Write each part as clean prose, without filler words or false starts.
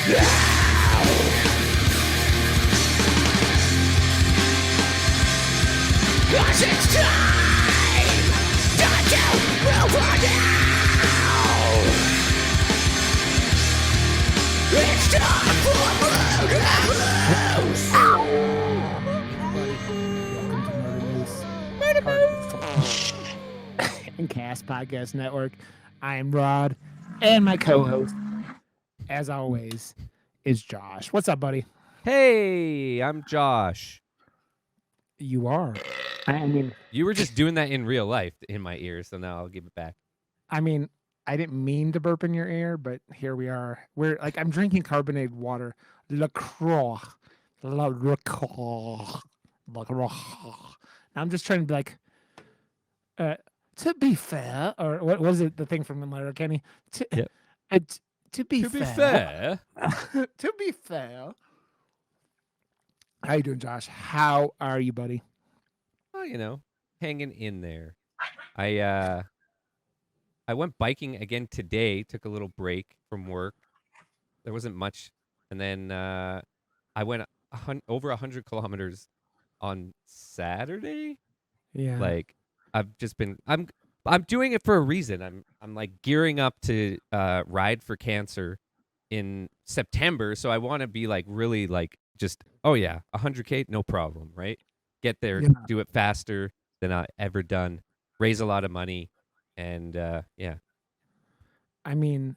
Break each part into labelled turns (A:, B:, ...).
A: Cause it's time to move on now. It's time for Murder Moose and Cast Podcast Network. I am Rod, and my co-host, as always, is Josh. What's up, buddy?
B: Hey, I'm Josh.
A: You are. I mean,
B: you were just doing that in real life in my ear, so now I'll give it back.
A: I mean, I didn't mean to burp in your ear, but here we are. We're like, I'm drinking carbonated water. LaCroix. LaCroix. LaCroix. Now I'm just trying to be like, to be fair, or what was it, the thing from Letterkenny?
B: Yep.
A: To be fair. To be fair. How you doing, Josh? How are you, buddy?
B: Oh, hanging in there. I went biking again today, took a little break from work. There wasn't much. And then I went over 100 kilometers on Saturday.
A: Yeah.
B: Like, I've just been I'm doing it for a reason. I'm like gearing up to ride for cancer in September, so I want to be like really like just 100K, no problem, right? Get there, do it faster than I've ever done, raise a lot of money, and yeah.
A: I mean,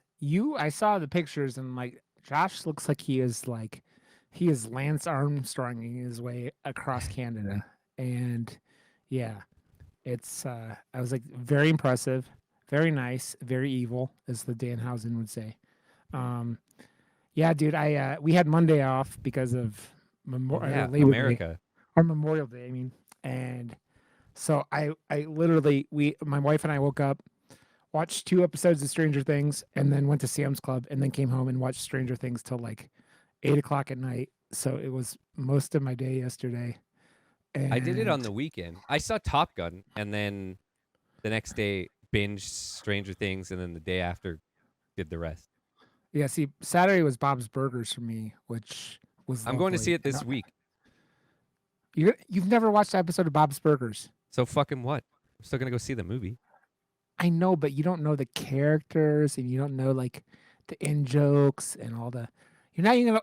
A: I saw the pictures and like Josh looks like he is Lance Armstronging his way across Canada. And yeah, it's I was like very impressive, very nice, very evil, as the Danhausen would say. Yeah, dude, we had Monday off because of
B: America.
A: Or Memorial Day, I mean. And so I literally my wife and I woke up, watched 2 episodes of Stranger Things, and then went to Sam's Club, and then came home and watched Stranger Things till like 8:00 at night. So it was most of my day yesterday. And
B: I did it on the weekend. I saw Top Gun, and then the next day binged Stranger Things, and then the day after did the rest.
A: Yeah, see, Saturday was Bob's Burgers for me, which was
B: I'm going to see it this week.
A: You've never watched an episode of Bob's Burgers?
B: So fucking what? I'm still going to go see the movie.
A: I know, but you don't know the characters, and you don't know like the in jokes and all the. You're not even gonna.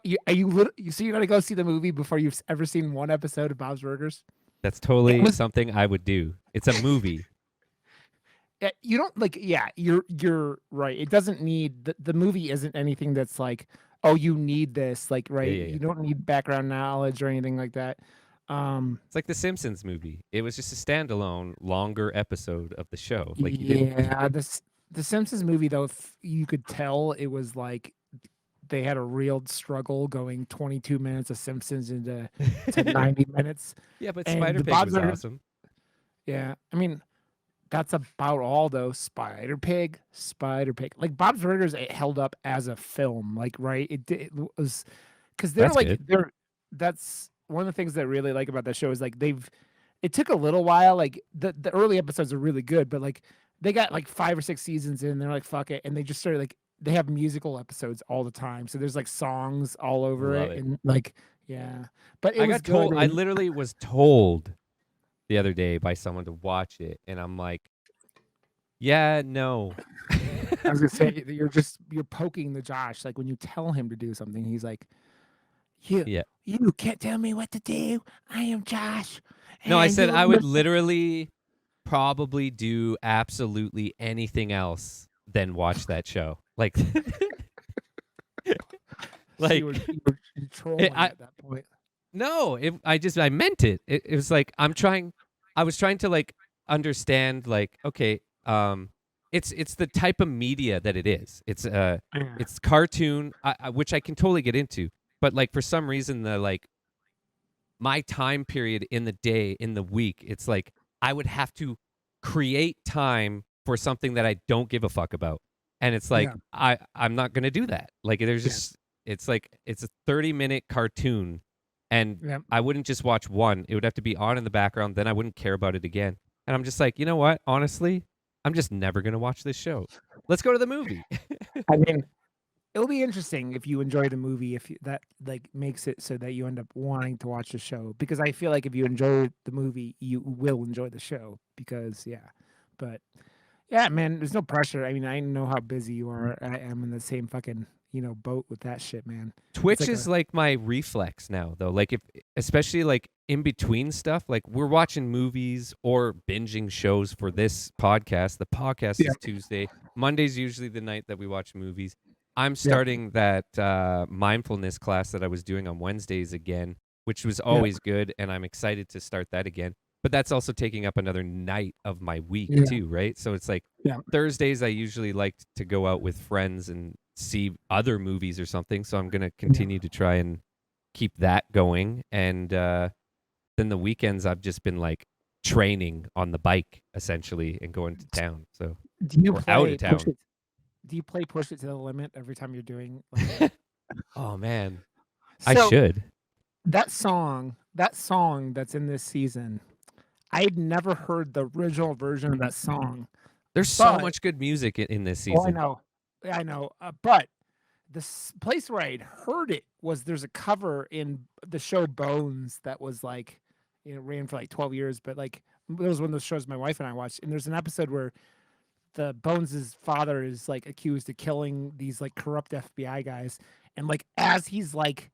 A: So you're gonna go see the movie before you've ever seen one episode of Bob's Burgers?
B: That's totally something I would do. It's a movie.
A: You don't like. Yeah, you're right. It doesn't need the movie. Isn't anything that's like, oh, you need this. Like, right?
B: Yeah.
A: You don't need background knowledge or anything like that.
B: It's like the Simpsons movie. It was just a standalone, longer episode of the show. Like,
A: the Simpsons movie though, you could tell it was like they had a real struggle going 22 minutes of Simpsons into 90 minutes.
B: Yeah, but Spider-Pig was awesome.
A: Yeah, I mean, that's about all though. Spider-Pig. Like Bob's Burgers, it held up as a film. Like, right? It was because they're that's one of the things that I really like about that show is like it took a little while. Like the early episodes are really good, but like they got like 5 or 6 seasons in, they're like, fuck it. And they just started like, they have musical episodes all the time. So there's like songs all over it. And like, yeah, but
B: I literally was told the other day by someone to watch it. And I'm like, yeah, no.
A: I was gonna say, you're poking the Josh. Like when you tell him to do something, he's like, you can't tell me what to do. I am Josh.
B: No, I said I would literally probably do absolutely anything else than watch that show. Like,
A: like you were trolling at that point.
B: No, I meant it. It was like I was trying to like understand like, okay, it's the type of media that it is. It's cartoon, which I can totally get into. But like for some reason, my time period in the day, in the week, it's like I would have to create time for something that I don't give a fuck about, and it's like I'm not gonna do that. Like there's just it's like it's a 30-minute cartoon, and I wouldn't just watch one. It would have to be on in the background. Then I wouldn't care about it again. And I'm just like, you know what? Honestly, I'm just never gonna watch this show. Let's go to the movie.
A: I mean, it'll be interesting if you enjoy the movie, if you, that like makes it so that you end up wanting to watch the show. Because I feel like if you enjoy the movie, you will enjoy the show. Because yeah, but yeah, man, there's no pressure. I mean, I know how busy you are. I am in the same fucking boat with that shit, man. It's
B: Twitch
A: like
B: is
A: a
B: like my reflex now, though. Like if, especially like in between stuff, like we're watching movies or binging shows for this podcast. The podcast
A: yeah,
B: is Tuesday. Monday's usually the night that we watch movies. I'm
A: yeah,
B: starting that mindfulness class that I was doing on Wednesdays again, which was
A: yeah,
B: always good, and I'm excited to start that again. But that's also taking up another night of my week
A: yeah,
B: too, right? So it's like
A: yeah.
B: Thursdays I usually like to go out with friends and see other movies or something. So I'm gonna
A: Yeah.
B: continue to try and keep that going. And then the weekends I've just been like training on the bike essentially and going to town. So
A: Do you
B: or out of
A: play push
B: town.
A: it? Do you play push it to the limit every time you're doing like a?
B: Oh man, I
A: So
B: should.
A: that song that's in this season, I'd never heard the original version of that song,
B: There's so
A: but
B: much good music in this
A: oh, I
B: season.
A: know, I know, but the place where I'd heard it was there's a cover in the show Bones that was like, ran for like 12 years, but like it was one of those shows my wife and I watched, and there's an episode where the Bones's father is like accused of killing these like corrupt FBI guys, and like as he's like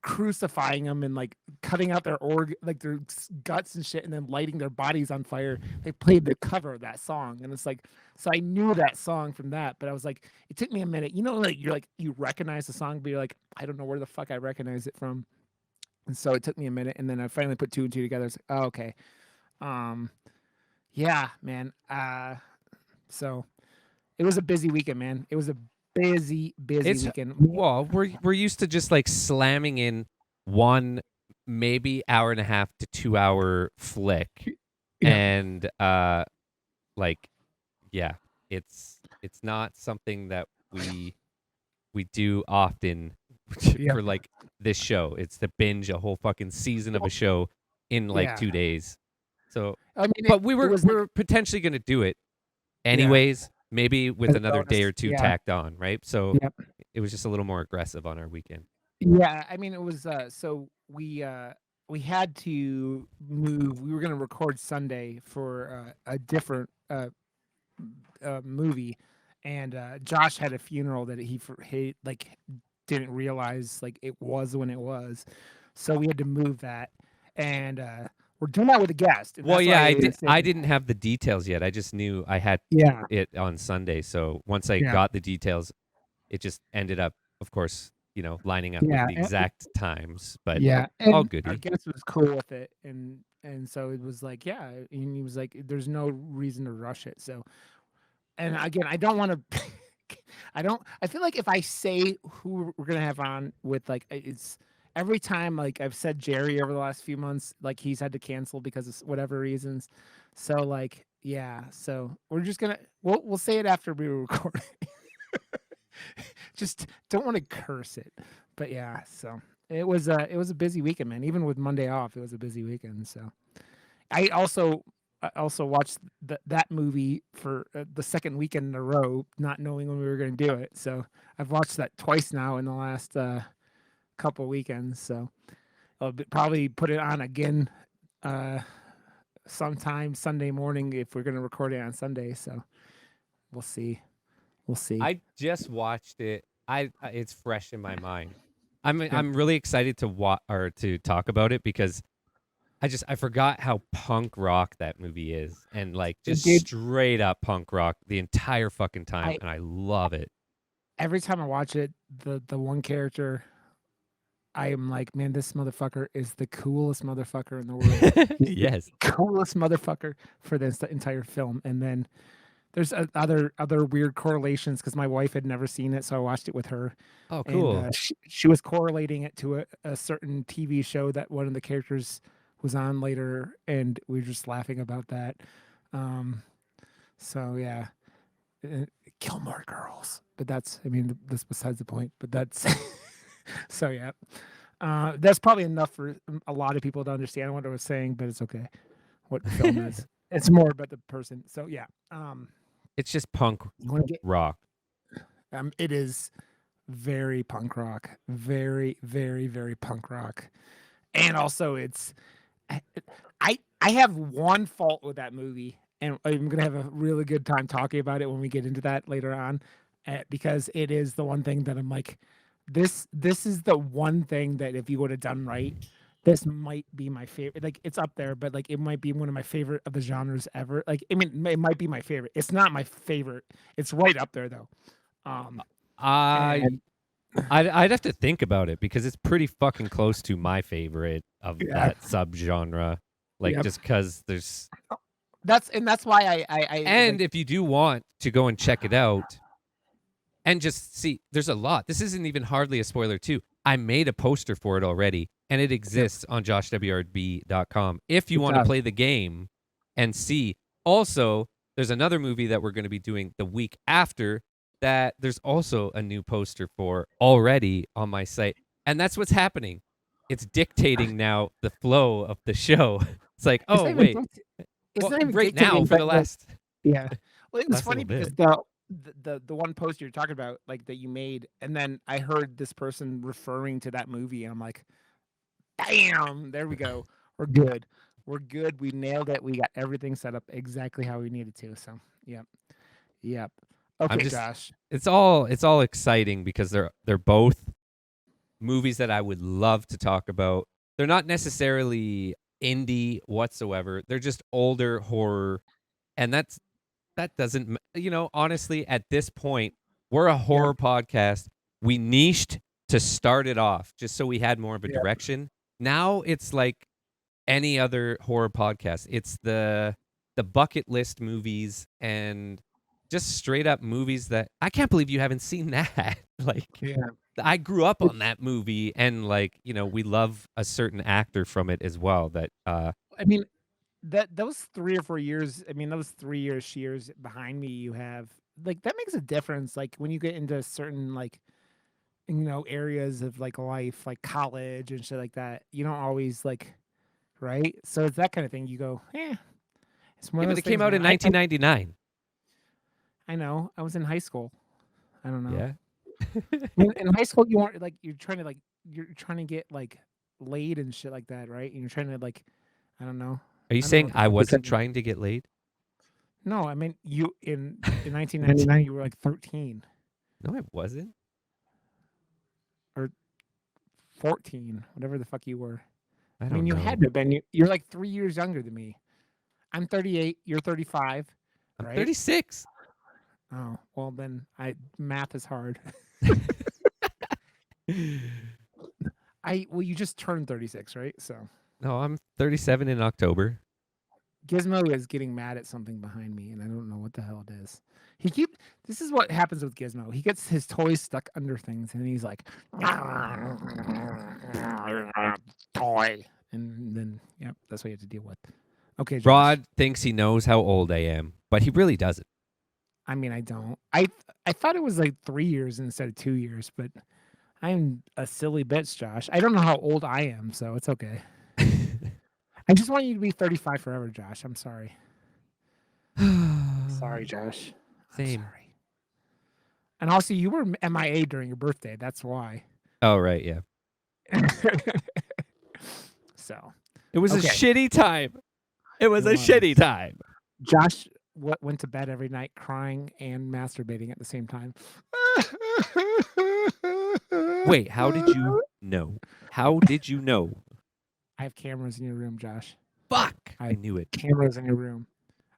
A: crucifying them and like cutting out their like their guts and shit, and then lighting their bodies on fire, they played the cover of that song, and it's like, so I knew that song from that, but I was like, it took me a minute, like you're like you recognize the song, but you're like, I don't know where the fuck I recognize it from, and so it took me a minute, and then I finally put two and two together. It's like, oh, okay, um, yeah, man, so it was a busy weekend, man. It was a busy
B: It's
A: weekend.
B: well, we're used to just like slamming in one maybe hour and a half to 2 hour flick,
A: Yeah,
B: and like yeah, it's not something that we do often
A: yeah,
B: for like this show. It's to binge a whole fucking season of a show in like
A: yeah.
B: 2 days. So,
A: I mean,
B: but we
A: it
B: were
A: was
B: we
A: like,
B: were potentially going to do it
A: yeah,
B: anyways, maybe with
A: as a
B: another day
A: bonus.
B: or two
A: Yeah,
B: tacked on, right? So
A: yep,
B: it was just a little more aggressive on our weekend.
A: yeah. I mean, it was so we had to move. We were gonna record Sunday for a different movie, and Josh had a funeral that he like didn't realize like it was when it was, so we had to move that, and we're doing that with a guest, and
B: Well,
A: that's
B: yeah,
A: why I was
B: I
A: saying,
B: didn't have the details yet. I just knew I had
A: yeah,
B: it on Sunday. So once I
A: yeah,
B: got the details, it just ended up, of course, lining up with
A: yeah,
B: the exact times, but
A: yeah,
B: all
A: and our
B: goody.
A: guest was cool with it, and so it was like, yeah, and he was like, "There's no reason to rush it." So, and again, I don't want to, I don't. I feel like if I say who we're gonna have on with, like, it's every time, like I've said Jerry over the last few months, like he's had to cancel because of whatever reasons. So, like, yeah, so we're just gonna we'll say it after we record. Just don't want to curse it, but yeah, so it was a busy weekend, man. Even with Monday off, it was a busy weekend. So I also watched that movie for the second weekend in a row, not knowing when we were going to do it. So I've watched that twice now in the last couple weekends. So probably put it on again uh, sometime Sunday morning if we're going to record it on Sunday. So we'll see. We'll see.
B: I just watched it. It's fresh in my mind. I'm
A: Yep.
B: I'm really excited to or to talk about it because I forgot how punk rock that movie is, and like
A: It
B: just
A: did.
B: straight up punk rock the entire fucking time,
A: I
B: and I love it.
A: Every time I watch it, the one character, I am like, man, this motherfucker is the coolest motherfucker in the world. He's the
B: Yes.
A: coolest motherfucker for this entire film. And then there's other weird correlations because my wife had never seen it, so I watched it with her,
B: Oh,
A: and
B: cool.
A: she was correlating it to a certain TV show that one of the characters was on later, and we were just laughing about that. Um, so yeah, uh, Gilmore Girls, but I mean, that's besides the point. But that's so yeah. That's probably enough for a lot of people to understand what I was saying, but it's okay. What the film is. It's more about the person. So yeah.
B: It's just punk
A: You want to get
B: rock.
A: It is very punk rock, very, very, very punk rock, and also it's I I have one fault with that movie, and I'm gonna have a really good time talking about it when we get into that later on, because it is the one thing that I'm like, this is the one thing that if you would have done right, this might be my favorite. Like it's up there, but like it might be one of my favorite of the genres ever. Like I mean, it might be my favorite. It's not my favorite. It's right up there though.
B: I
A: And
B: I'd have to think about it because it's pretty fucking close to my favorite of
A: yeah,
B: that subgenre. Like
A: yep.
B: just because there's
A: That's why I
B: and
A: like
B: if you do want to go and check it out and just see, there's a lot. This isn't even hardly a spoiler too. I made a poster for it already and it
A: yep.
B: exists on joshrb.com if you
A: It
B: want to
A: does.
B: play the game and see. Also, there's another movie that we're going to be doing the week after that there's also a new poster for already on my site. And that's what's happening. It's dictating now the flow of the show. It's like,
A: It's
B: oh,
A: not even
B: wait.
A: it's
B: Well,
A: not even
B: right now
A: dictating,
B: for
A: but
B: the
A: like
B: last
A: yeah. Well, it was
B: last
A: funny
B: little
A: because
B: bit.
A: the one post you're talking about, like that you made, and then I heard this person referring to that movie, and I'm like, damn, there we go. We're good. We're good. We nailed it. We got everything set up exactly how we needed to. So yep. Yep.
B: I'm
A: Okay,
B: just
A: Josh.
B: it's all exciting because they're both movies that I would love to talk about. They're not necessarily indie whatsoever. They're just older horror and that doesn't honestly at this point we're a
A: Yep.
B: horror podcast. We niched to start it off just so we had more of a
A: Yep.
B: direction. Now it's like any other horror podcast. It's the bucket list movies and just straight up movies that I can't believe you haven't seen that. Like
A: Yeah.
B: I grew up on
A: It's
B: that movie and like, we love a certain actor from it as well that
A: I mean, that those 3 or 4 years, I mean, those 3 years behind me you have, like, that makes a difference, like, when you get into certain, like, areas of, like, life, like college and shit like that, you don't always, like right? So it's that kinda thing, you go, "Eh." It's one
B: yeah,
A: of
B: but
A: those
B: it came
A: things,
B: out
A: man.
B: in 1999.
A: I know, I was in high school. I don't know.
B: Yeah.
A: I mean, in high school, you want like, you're trying to get, like, laid and shit like that, right? And you're trying to, like I don't know.
B: Are you
A: I don't know
B: saying
A: what the
B: I
A: fuck you're
B: wasn't
A: trying to
B: trying to get laid?
A: No, I mean, you in 1999, you were, like, 13
B: No, I wasn't.
A: or 14, whatever the fuck you were.
B: I
A: I mean,
B: don't
A: you had
B: know.
A: to have been. You're, like, 3 years younger than me. I'm 38, you're 35,
B: I'm
A: right?
B: 36.
A: Oh, well, then math is hard. Well, you just turned 36, right? So,
B: No, I'm 37 in October.
A: Gizmo is getting mad at something behind me, and I don't know what the hell it is. He keep This is what happens with Gizmo. He gets his toys stuck under things, and he's like, toy, and then yep, that's what you have to deal with. Okay, Josh.
B: Rod thinks he knows how old I am, but he really doesn't.
A: I mean, I don't. I thought it was like 3 years instead of 2 years, but I'm a silly bitch, Josh. I don't know how old I am, so it's okay. I just want you to be 35 forever, Josh. I'm sorry. Sorry, Josh. I'm
B: Same.
A: sorry. And also, you were MIA during your birthday. That's why.
B: Oh, right, yeah.
A: So,
B: It was a
A: okay.
B: shitty time. It was
A: It
B: a
A: was.
B: shitty time.
A: Josh went to bed every night crying and masturbating at the same time.
B: Wait, how did you know? How did you know?
A: I have cameras in your room, Josh.
B: Fuck!
A: I
B: I
A: have
B: knew it.
A: cameras in your room.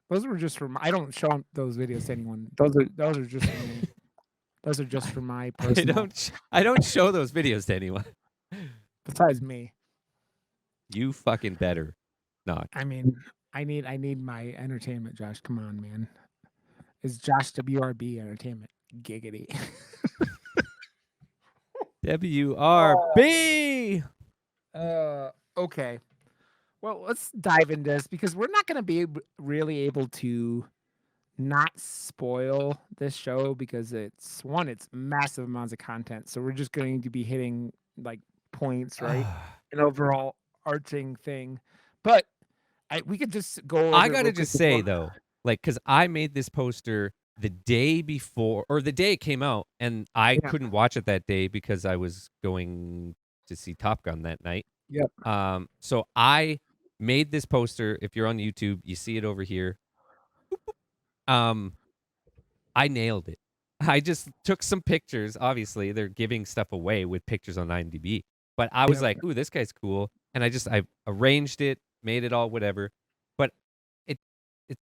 A: Those were just for I don't show those videos to anyone. Those are just for me. Those are just for my personal.
B: I don't show those videos to anyone.
A: Besides me,
B: You fucking better not.
A: I mean, I need my entertainment, Josh. Come on, man. It's Josh WRB Entertainment. Giggity.
B: WRB.
A: Okay. Well, let's dive into this because we're not going to be really able to not spoil this show because it's massive amounts of content. So we're just going to be hitting like points, right? An overall arching thing. But we could just go
B: I
A: over it
B: gotta
A: real
B: just
A: quick
B: say
A: before.
B: though, like, cause I made this poster the day before, or the day it came out, and I
A: Yeah.
B: couldn't watch it that day because I was going to see Top Gun that night.
A: Yep.
B: So I made this poster. If you're on YouTube, you see it over here. Um, I nailed it. I just took some pictures. Obviously, they're giving stuff away with pictures on IMDb. But I was
A: Yep.
B: like, "Ooh, this guy's cool," and I arranged it, made it all whatever. But it it's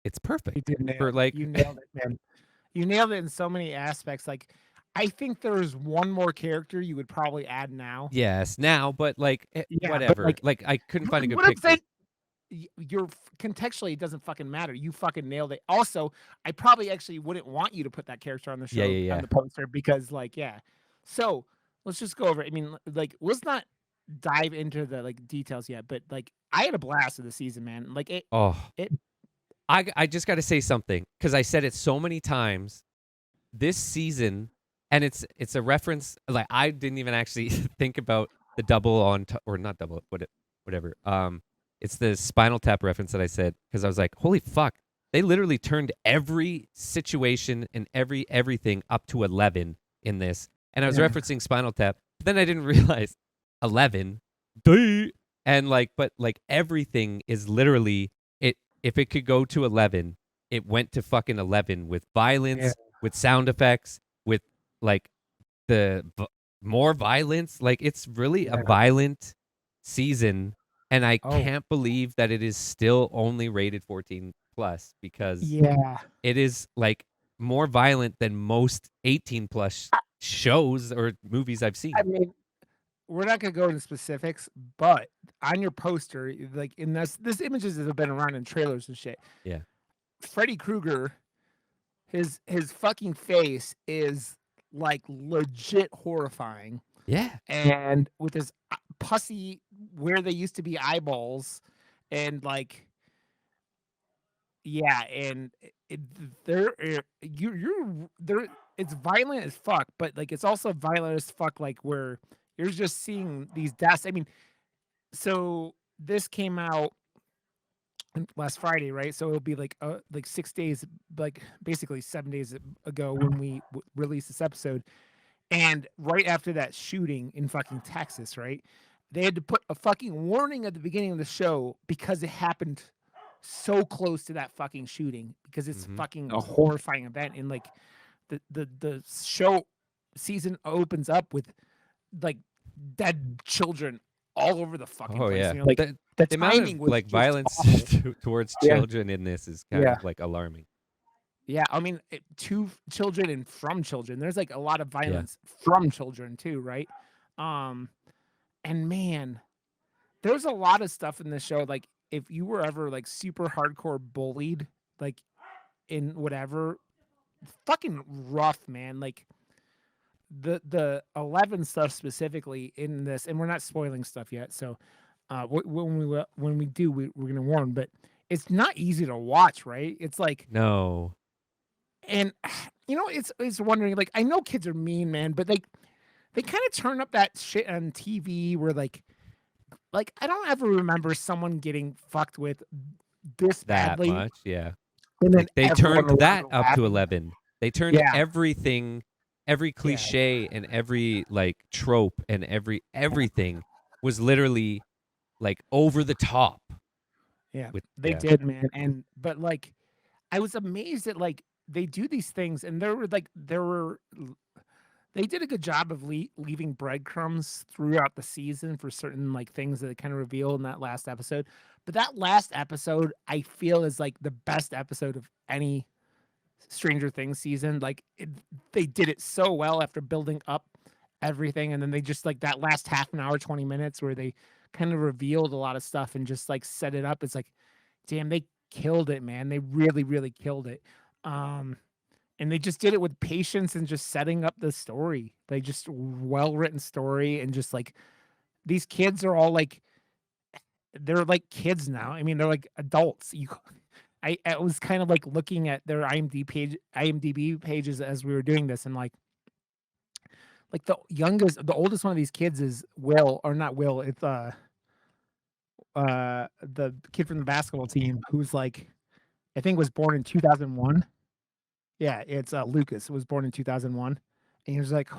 B: it's
A: You
B: perfect
A: did nail
B: for
A: it.
B: like
A: You nailed it, man. You nailed it in so many aspects. Like, I think there's one more character you would probably add now.
B: yes now, but like
A: Yeah, but
B: whatever.
A: like,
B: Like I couldn't find a good
A: what I'm saying,
B: picture.
A: you're contextually, it doesn't fucking matter. You fucking nailed it. Also, I probably actually wouldn't want you to put that character on the
B: Yeah,
A: show
B: yeah,
A: on
B: yeah.
A: the poster because, like, yeah. So let's just go over it. I mean, like, let's not dive into the like details yet, but like, I had a blast of the season, man. Like
B: Oh,
A: it,
B: I just got to say something because I said it so many times this season, and it's a reference. Like I didn't even actually think about the double on or not double, whatever. It's the Spinal Tap reference that I said because I was like, holy fuck, they literally turned every situation and everything up to 11 in this, and I was
A: yeah,
B: referencing Spinal Tap, but then I didn't realize 11, duh, and but like everything is literally it. If it could go to 11, it went to fucking 11 with
A: yeah,
B: violence, with sound effects, with like the more violence. Like it's really a
A: yeah.
B: violent season, and I
A: Oh,
B: can't believe that it is still only rated 14 plus because
A: yeah.
B: it is like more violent than most 18 plus shows or movies I've
A: I
B: seen.
A: mean, we're not gonna go into specifics, but on your poster, like in this images that have been around in trailers and shit.
B: Yeah.
A: Freddy Krueger, his fucking face is like legit horrifying,
B: Yeah.
A: and with his pussy where they used to be eyeballs, and like yeah, and there you're there. It's violent as fuck, but like it's also violent as fuck, like where you're just seeing these deaths. I mean, so this came out last Friday, right? So it'll be like 6 days, like basically 7 days ago when we released this episode. And right after that shooting in fucking Texas, right? They had to put a fucking warning at the beginning of the show because it happened so close to that fucking shooting because it's
B: Mm-hmm.
A: fucking a horrifying event and like the show season opens up with like dead children all over the fucking
B: Oh
A: place.
B: yeah.
A: And you're like, the
B: The amount of
A: timing was
B: like
A: just
B: violence
A: awful.
B: towards
A: Yeah.
B: children in this is kind
A: Yeah.
B: of like alarming.
A: Yeah. I mean, to children and from children. There's like a lot of
B: Yeah.
A: violence from children too, right? Um, and man, there's a lot of stuff in this show. Like, if you were ever like super hardcore bullied, like in whatever, fucking rough, man. Like the 11 stuff specifically in this, and we're not spoiling stuff yet. So, when we do, we're gonna warn. But it's not easy to watch, right? It's like,
B: No.
A: and it's wondering. Like, I know kids are mean, man, but like they kind of turn up that shit on TV where like I don't ever remember someone getting fucked with this
B: That
A: badly,
B: much, yeah.
A: and then
B: Like, they
A: everyone
B: turned
A: around
B: that
A: are
B: up to
A: laughing.
B: 11. They turned
A: Yeah,
B: everything, every
A: yeah,
B: cliché and every, like, trope and everything was literally, like, over the top
A: yeah.
B: with
A: They
B: yeah.
A: did, man, but like I was amazed at like they do these things, and they did a good job of leaving breadcrumbs throughout the season for certain like things that they kind of reveal in that last episode. But that last episode, I feel, is like the best episode of any Stranger Things season. Like they did it so well after building up everything, and then they just like that last half an hour, 20 minutes, where they kind of revealed a lot of stuff and just like set it up. It's like, damn, they killed it, man. They really, really killed it. Um, and they just did it with patience and just setting up the story. They just well written story and just like these kids are all like they're like kids now. I mean, they're like adults. I was kind of like looking at their IMDb pages as we were doing this, and like the oldest one of these kids is Will, or not Will. It's the kid from the basketball team who's like I think was born in 2001. Yeah, it's Lucas was born in 2001, and he was like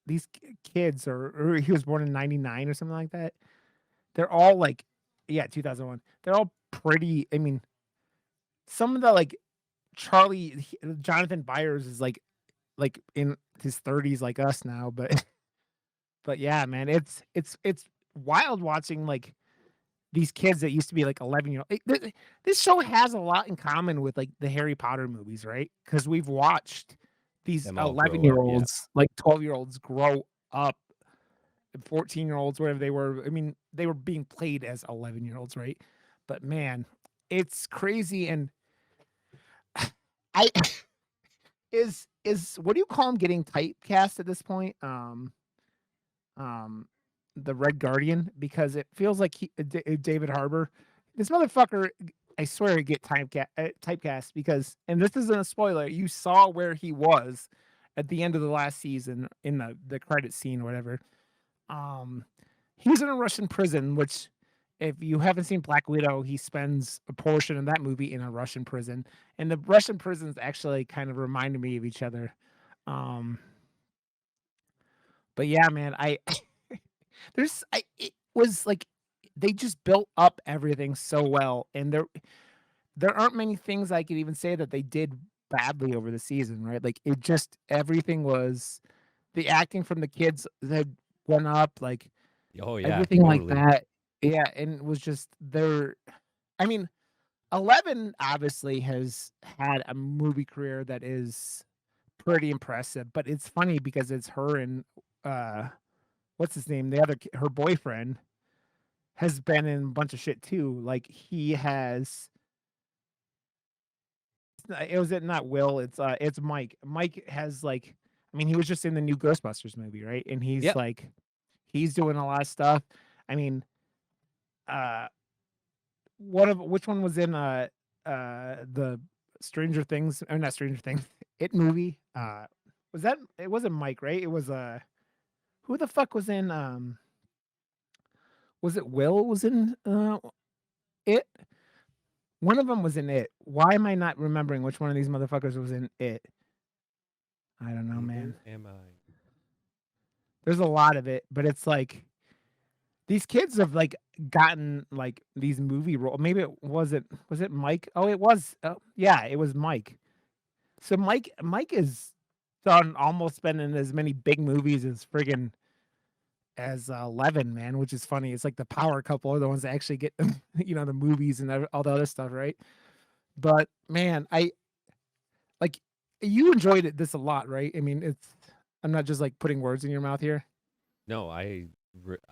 A: these kids, or he was born in '99 or something like that. They're all like, yeah, 2001. They're all pretty. I mean, some of the like Jonathan Byers is like in his 30s like us now, but but yeah, man, it's wild watching like these kids that used to be like 11-year old. This show has a lot in common with like the Harry Potter movies, right? Because we've watched these
B: Them all grow up. Yeah.
A: 11-year-olds, like 12-year-olds grow up, 14-year-olds, whatever they were. I mean, they were being played as 11-year-olds, right? But man, it's crazy. And I is what do you call him getting typecast at this point? Um, the Red Guardian, because it feels like David Harbour, this motherfucker. I swear he get typecast because, and this isn't a spoiler. You saw where he was at the end of the last season in the credit scene or whatever. Um, he's in a Russian prison, which, if you haven't seen Black Widow, he spends a portion of that movie in a Russian prison, and the Russian prisons actually kind of reminded me of each other. Um, but yeah, man, I it was like they just built up everything so well, and there aren't many things I could even say that they did badly over the season, right? Like, it just everything was the acting from the kids that went up, like,
B: Oh yeah,
A: everything like
B: totally.
A: that. Yeah, and it was just there. I mean, 11 obviously has had a movie career that is pretty impressive, but it's funny because it's her and, uh, what's his name? The other her boyfriend has been in a bunch of shit too. Like, he has it was it not Will, it's Mike. Mike has, like, I mean, he was just in the new Ghostbusters movie, right? And
B: Yep.
A: he's doing a lot of stuff. I mean, uh, one of which one was in, the Stranger Things, or not Stranger Things, It movie? Was that it wasn't Mike, right? It was, who the fuck was in, was it Will was in, It? One of them was in It. Why am I not remembering which one of these motherfuckers was in It? I don't know,
B: Neither
A: man.
B: am I.
A: There's a lot of it, but it's like these kids have like gotten like these movie role. Maybe was it Mike? Oh, it was. Yeah, it was Mike. So Mike is done almost been in as many big movies as friggin' as Levin, man, which is funny. It's like the power couple are the ones that actually get the movies and all the other stuff, right? But man, I like you enjoyed this a lot, right? I mean, I'm not just like putting words in your mouth here.
B: No, I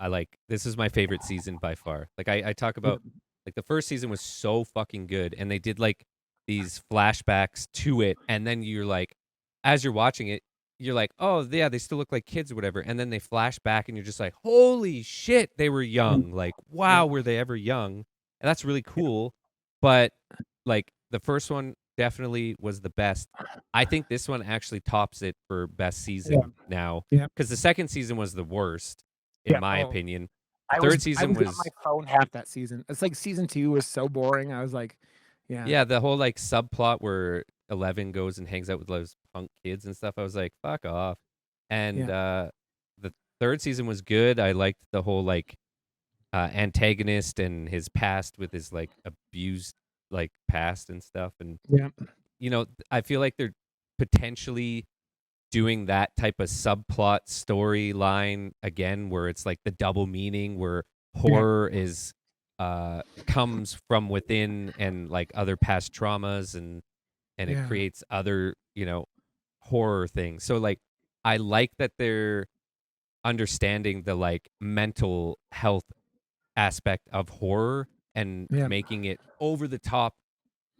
B: like this is my favorite season by far. Like I talk
A: Yeah,
B: about like the first season was so fucking good and they did like these flashbacks to it and then you're like as you're watching it you're like, "Oh, yeah, they still look like kids or whatever." And then they flash back and you're just like, "Holy shit, they were
A: yeah,
B: young." Like,
A: yeah,
B: "Wow, were they ever young?" And that's really cool. But like the first one definitely was the best. I think this one actually tops it for best
A: yeah,
B: season now
A: yeah,
B: because the second season was the worst, in
A: yeah.
B: my
A: Oh,
B: opinion. The
A: I was
B: third
A: I
B: season
A: was on my
B: was
A: phone half that season. It's like season 2 was so boring. I was like, yeah,
B: yeah, the whole like subplot where Eleven goes and hangs out with those punk kids and stuff. I was like, fuck off. And
A: yeah,
B: the third season was good. I liked the whole like antagonist and his past with his like abused like past and stuff. And
A: yeah,
B: I feel like they're potentially doing that type of subplot storyline again where it's like the double meaning where
A: yeah,
B: horror is comes from within and like other past traumas and it
A: yeah,
B: creates other horror things. So like I like that they're understanding the like mental health aspect of horror and
A: yeah,
B: making it over the top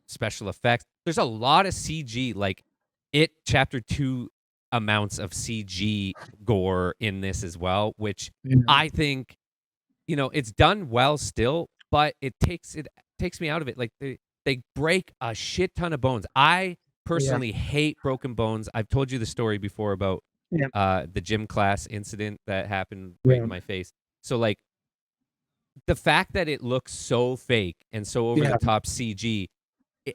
B: special effects. There's a lot of CG, like it chapter 2 amounts of CG gore in this as well, which
A: yeah,
B: I think, it's done well still, but it takes me out of it. Like they break a shit ton of bones. I
A: yeah,
B: personally hate broken bones. I've told you the story before about
A: yeah,
B: the gym class incident that happened right
A: yeah,
B: in my face. So like the fact that it looks so fake and so over the
A: yeah,
B: top CG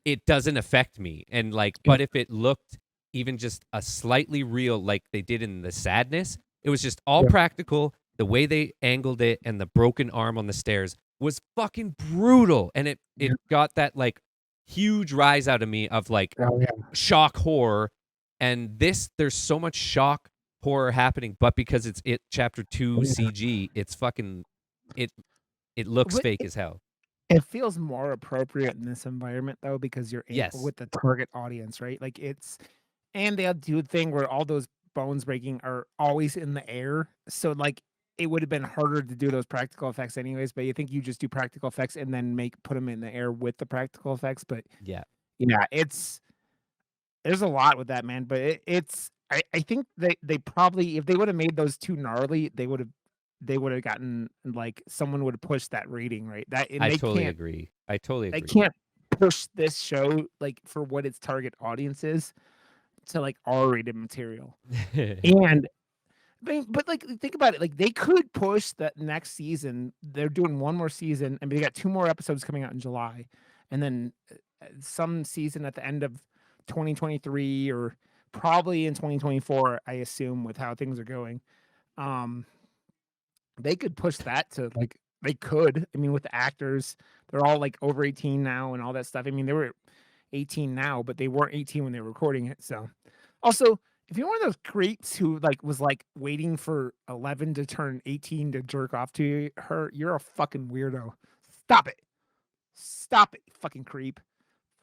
B: it doesn't affect me. And like,
A: Yeah,
B: but if it looked even just a slightly real, like they did in the sadness, it was just all
A: yeah,
B: practical. The way they angled it and the broken arm on the stairs was fucking brutal. And it
A: yeah.
B: got that like huge rise out of me of like
A: Oh, yeah.
B: shock horror. And this, there's so much shock horror happening, but because it's it chapter two
A: Yeah.
B: CG, it's fucking it it looks
A: But
B: fake as hell.
A: it feels more appropriate in this environment though because you're
B: Yes.
A: with the target audience, right? Like it's and they'll do a thing where all those bones breaking are always in the air. So like it would have been harder to do those practical effects anyways, but you think you just do practical effects and then put them in the air with the practical effects. But
B: Yeah.
A: yeah, it's there's a lot with that, man. But it's I think they probably if they would have made those too gnarly, they would have gotten like someone would have pushed that rating, right? That and
B: I totally agree. I totally
A: they
B: agree.
A: can't push this show like for what its target audience is to like R-rated material. And but like think about it, like they could push that next season. They're doing one more season, and they got two more episodes coming out in July, and then some season at the end of 2023 or probably in 2024, I assume, with how things are going. Um, they could push that to like they could. I mean, with the actors, they're all like over 18 now and all that stuff. I mean, they were 18 now, but they weren't 18 when they were recording it. So, also, if you're one of those creeps who like was like waiting for 11 to turn 18 to jerk off to her, you're a fucking weirdo. Stop it. Stop it, you fucking creep.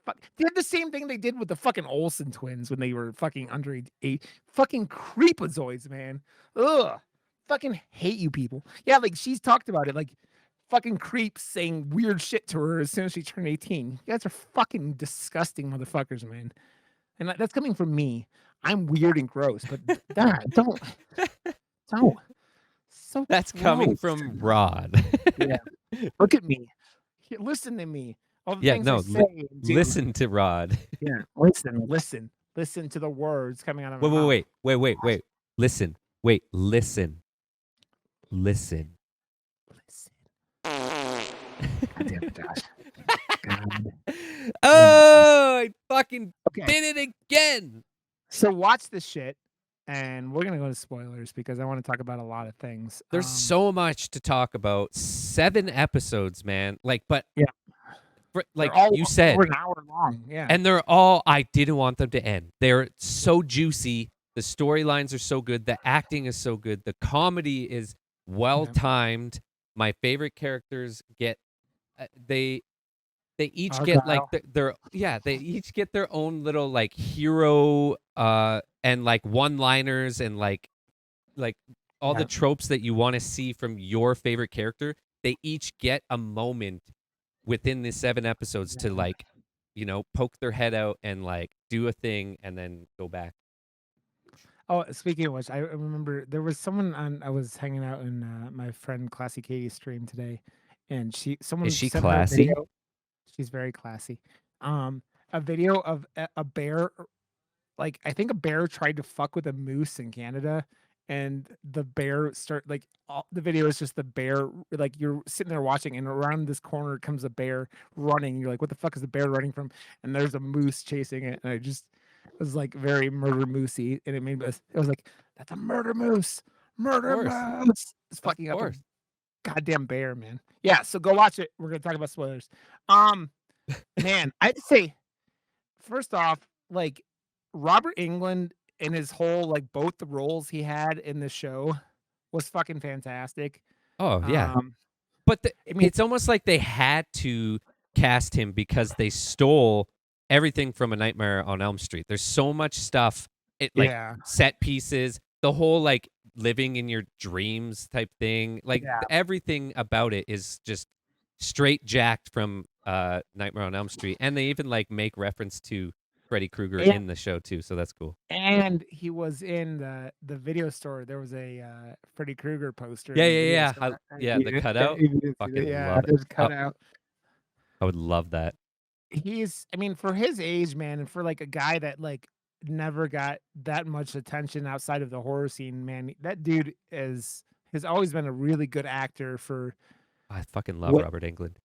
A: Fuck. They did the same thing they did with the fucking Olsen twins when they were fucking under eight. Fucking creepazoids, man. Ugh. Fucking hate you people. Yeah, like she's talked about it. Like fucking creeps saying weird shit to her as soon as she turned 18. You guys are fucking disgusting motherfuckers, man. And that's coming from me. I'm weird and gross, but that don't. So
B: That's coming
A: gross.
B: from Rod.
A: Yeah. Look at me. Listen to me. All the
B: Yeah,
A: things I
B: no,
A: say and do.
B: listen to Rod.
A: Yeah. Listen to the words coming out of my
B: Wait, wait,
A: mouth.
B: wait, wait, wait, wait. Listen. Wait, listen. Listen.
A: Listen. God damn it, Josh. God damn it.
B: Oh, I fucking
A: Okay.
B: did it again.
A: So watch this shit, and we're gonna go to spoilers because I want to talk about a lot of things.
B: There's so much to talk about. 7 episodes, man. Like, but
A: Yeah, they're
B: like
A: all
B: you
A: over
B: said,
A: an hour long. Yeah.
B: and they're all, I didn't want them to end. They're so juicy. The storylines are so good. The acting is so good. The comedy is well
A: Yeah.
B: timed. My favorite characters get they each get like
A: Argyle.
B: their yeah, they each get their own little like hero and like one-liners and like all the
A: Yeah.
B: tropes that you want to see from your favorite character. They each get a moment within the 7 episodes to
A: Yeah.
B: like, poke their head out and like do a thing and then go back.
A: Oh, speaking of which, I remember there was someone on. I was hanging out in my friend Classy Katie's stream today, and
B: Is
A: someone
B: she
A: sent her a
B: classy?
A: video. She's very classy. A video of a bear. Like I think a bear tried to fuck with a moose in Canada, and the bear the video is just the bear. Like you're sitting there watching, and around this corner comes a bear running. You're like, what the fuck is the bear running from? And there's a moose chasing it, and I just was like very murder moosey, and it was like that's a
B: Of
A: murder
B: course.
A: moose. It's
B: Of
A: fucking up a
B: course.
A: goddamn bear, man. Yeah, so go watch it. We're gonna talk about spoilers. Um, man, I'd say first off, like Robert England and his whole like both the roles he had in the show was fucking fantastic.
B: Oh, yeah.
A: Um,
B: But
A: I mean,
B: it's almost like they had to cast him because they stole everything from A Nightmare on Elm Street. There's so much stuff, like
A: yeah,
B: set pieces, the whole like living in your dreams type thing. Like
A: yeah,
B: everything about it is just straight jacked from Nightmare on Elm Street, and they even like make reference to Freddy Krueger
A: and,
B: in the show too. So that's cool.
A: and he was in the video store. There was a Freddy Krueger poster
B: Yeah,
A: in the
B: yeah,
A: video
B: yeah.
A: store.
B: Yeah, the cutout.
A: If you didn't see that,
B: Fucking
A: yeah,
B: love it.
A: it was cut out.
B: I would love that.
A: I mean, for his age, man, and for like a guy that like never got that much attention outside of the horror scene, man, that dude has always been a really good actor for
B: I fucking love
A: what
B: Robert Englund.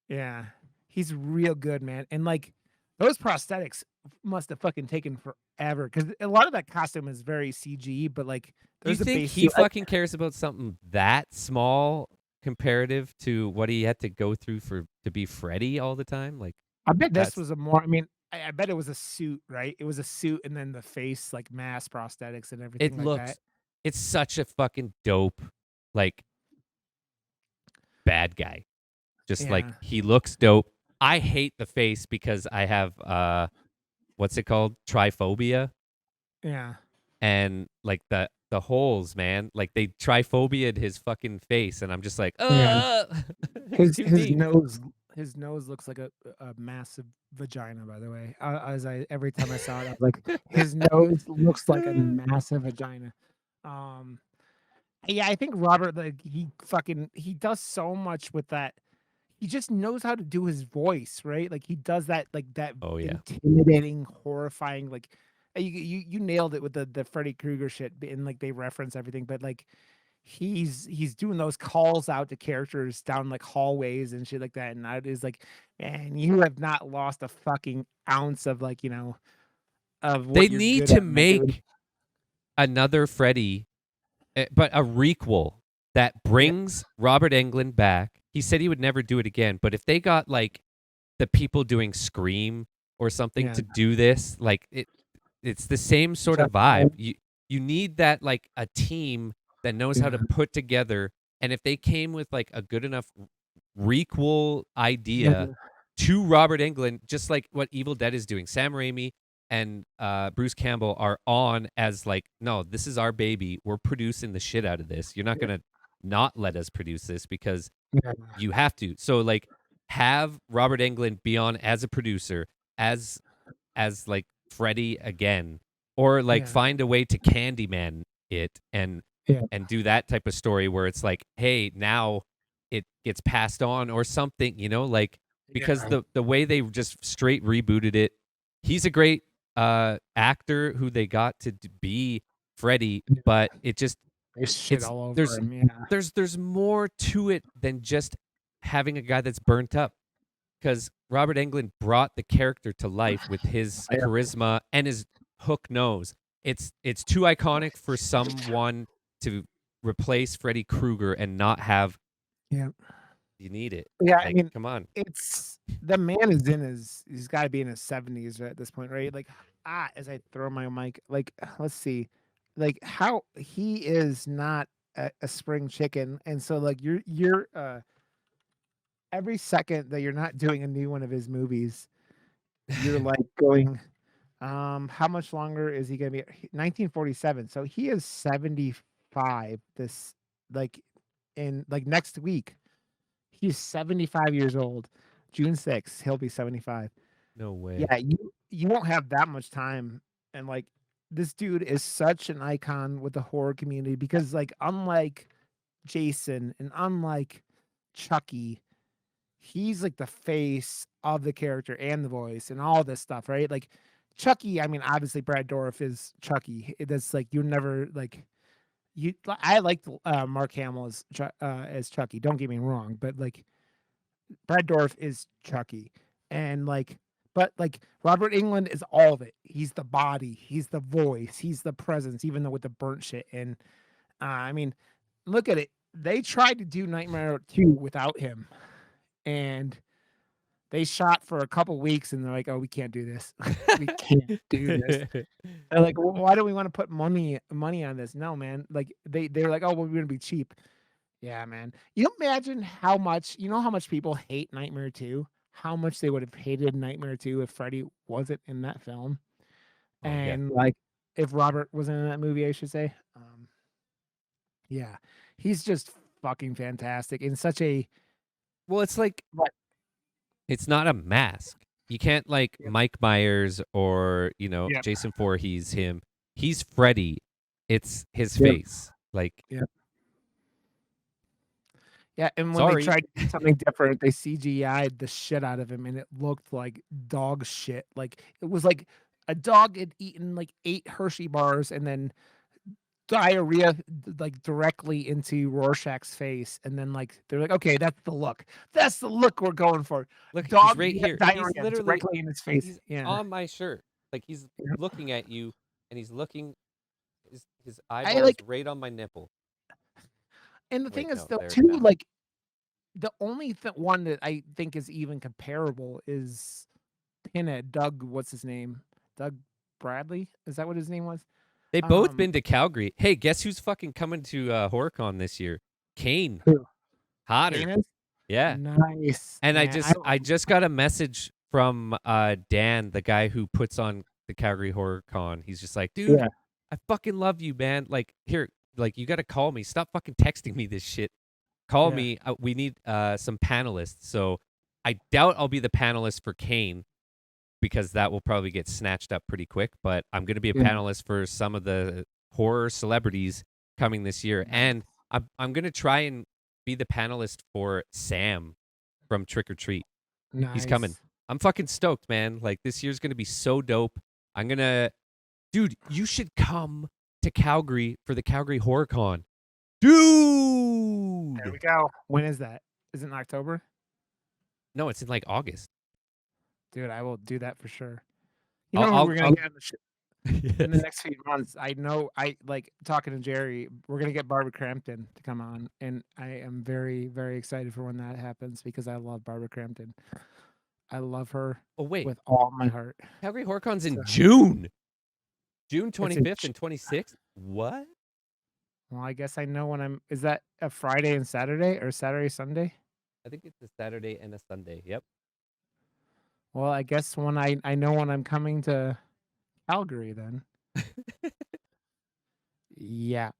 A: yeah. He's real good, man. And like those prosthetics must have fucking taken forever because a lot of that costume is very CG, but, like,
B: You
A: there's a
B: think
A: base
B: he
A: suit
B: fucking cares about something that small comparative to what he had to go through for to be Freddy all the time? Like,
A: I bet this
B: that's
A: was a more I mean, I bet it was a suit, right? It was a suit and then the face, like, mask prosthetics and
B: it
A: everything like
B: looks
A: that.
B: it's such a fucking dope, like, bad guy. Just, like,
A: Yeah,
B: he looks dope. I hate the face because I have, what's it called? Triphobia,
A: yeah,
B: and, like, the holes, man, like, they triphobia'd his fucking face, and I'm just like,
A: yeah.
B: it's too
A: His
B: deep."
A: nose looks like a massive vagina, by the way. As I every time I saw it, I was like, his nose looks like a massive vagina. Um, yeah, I think Robert, like, he does so much with that. He just knows how to do his voice, right? Like, he does that, like, that
B: Oh, yeah.
A: intimidating, horrifying, like, you nailed it with the Freddy Krueger shit, and, like, they reference everything, but, like, he's doing those calls out to characters down, like, hallways and shit like that, and that is like, man, you have not lost a fucking ounce of, like, of
B: They
A: what you're
B: need
A: good
B: to
A: at, my dude.
B: make another Freddy, but a requel that
A: Yeah,
B: brings Robert Englund back. He said he would never do it again, but if they got, like, the people doing Scream or something
A: yeah,
B: to do this, like, it's the same sort of
A: Chuck
B: vibe. You need that, like, a team that knows how to
A: yeah,
B: put together, and if they came with, like, a good enough requel
A: yeah,
B: idea to Robert Englund, just like what Evil Dead is doing. Sam Raimi and Bruce Campbell are on as like, no, this is our baby. We're producing the shit out of this. You're not
A: yeah,
B: gonna not let us produce this because
A: yeah,
B: you have to. So like, have Robert Englund be on as a producer, as like Freddy again, or like
A: yeah,
B: find a way to Candyman it
A: yeah,
B: and do that type of story where it's like, hey, now it gets passed on or something, like because
A: yeah,
B: the way they just straight rebooted it, he's a great actor who they got to be Freddy,
A: yeah.
B: but it just
A: There's shit
B: it's
A: all over
B: there's
A: him, yeah,
B: there's more to it than just having a guy that's burnt up because Robert Englund brought the character to life with his
A: yeah,
B: charisma and his hook nose. It's too iconic for someone to replace Freddy Krueger and not have.
A: yeah.
B: You need it.
A: Yeah, I
B: Like,
A: mean,
B: come on.
A: it's the man is in his he's gotta be in his 70s at this point, right? Like, as I throw my mic, like, let's see, like, how he is not a spring chicken, and so, like, every second that you're not doing a new one of his movies, you're, like, going, how much longer is he gonna be? 1947, so he is 75 this like, in, like, next week. He's 75 years old. June 6th, he'll be 75.
B: No way.
A: Yeah, you won't have that much time, and, like, this dude is such an icon with the horror community because, like, unlike Jason and unlike Chucky, he's, like, the face of the character and the voice and all this stuff, right? Like, Chucky, I mean, obviously, Brad Dourif is Chucky. That's, like, you never, like, I liked, Mark Hamill as Chucky, don't get me wrong, but, like, Brad Dourif is Chucky, and, like, but, like, Robert Englund is all of it. He's the body, he's the voice, he's the presence, even though with the burnt shit, and, I mean, look at it. They tried to do Nightmare 2 without him, and they shot for a couple weeks, and they're like, "Oh, we can't do this. We can't do this." They're like, "Well, why do we wanna put money on this?" No, man, like, they're like, "Oh, well, we're gonna be cheap." Yeah, man. You imagine how much how much people hate Nightmare 2? How much they would have hated Nightmare 2 if Freddy wasn't in that film,
B: Oh yeah.
A: and, like, if Robert wasn't in that movie, I should say. Yeah. He's just fucking fantastic in such a
B: Well, it's like
A: what
B: it's not a mask. You can't like
A: Yep,
B: Mike Myers or,
A: yep,
B: Jason Voorhees him. He's Freddy. It's his
A: yep,
B: face. Like,
A: yep. Yeah, and when they
B: sorry.
A: tried to do something different, they CGI'd the shit out of him, and it looked like dog shit. Like, it was like a dog had eaten, like, 8 Hershey bars and then diarrhea like directly into Rorschach's face, and then like they're like, okay, that's the look. That's the look we're going for.
B: Look, he's
A: Dog
B: right here. He's
A: diarrhea
B: literally
A: directly in his face.
B: he's
A: Yeah.
B: on my shirt. Like he's
A: Yeah.
B: looking at you and he's looking his
A: I
B: eyeball is
A: like,
B: right on my nipple.
A: and the
B: Wait,
A: thing is
B: no,
A: though
B: there it's
A: too,
B: down.
A: like the only one that I think is even comparable is Pinhead. Doug, what's his name? Doug Bradley? Is that what his name was?
B: They both
A: Um,
B: been to Calgary. Hey, guess who's fucking coming to HorrorCon this year? Kane.
A: who?
B: Hotter.
A: Kanan?
B: Yeah.
A: Nice,
B: And I
A: man.
B: just I just got a message from Dan, the guy who puts on the Calgary Horror Con. He's just like, dude,
A: Yeah,
B: I fucking love you, man. Like, here, like you gotta call me. Stop fucking texting me this shit. Call
A: yeah,
B: me. We need some panelists. So I doubt I'll be the panelist for Kane because that will probably get snatched up pretty quick. But I'm gonna be a
A: yeah.
B: panelist for some of the horror celebrities coming this year.
A: Nice,
B: And I'm gonna try and be the panelist for Sam from Trick or Treat. He's coming.
A: nice.
B: I'm fucking stoked, man. Like this year's gonna be so dope. I'm gonna, dude. You should come to Calgary for the Calgary Horror Con,
A: There
B: dude.
A: we go. When is that? Is it in October?
B: No, it's in like August.
A: Dude, I will do that for sure. You
B: I'll,
A: know who
B: I'll,
A: we're gonna
B: I'll
A: get on the in the
B: yes.
A: next few months? I know I like talking to Jerry, we're gonna get Barbara Crampton to come on, and I am very, very excited for when that happens because I love Barbara Crampton. I love her
B: Oh wait,
A: with all my heart.
B: Calgary Horror Con's
A: So
B: in June, June
A: it's in
B: 25th and 26th. What?
A: well, I guess I know when is that a Friday and Saturday or Saturday, Sunday?
B: I think it's a Saturday and a Sunday. Yep.
A: Well, I guess when I know when I'm coming to Calgary then. Yeah.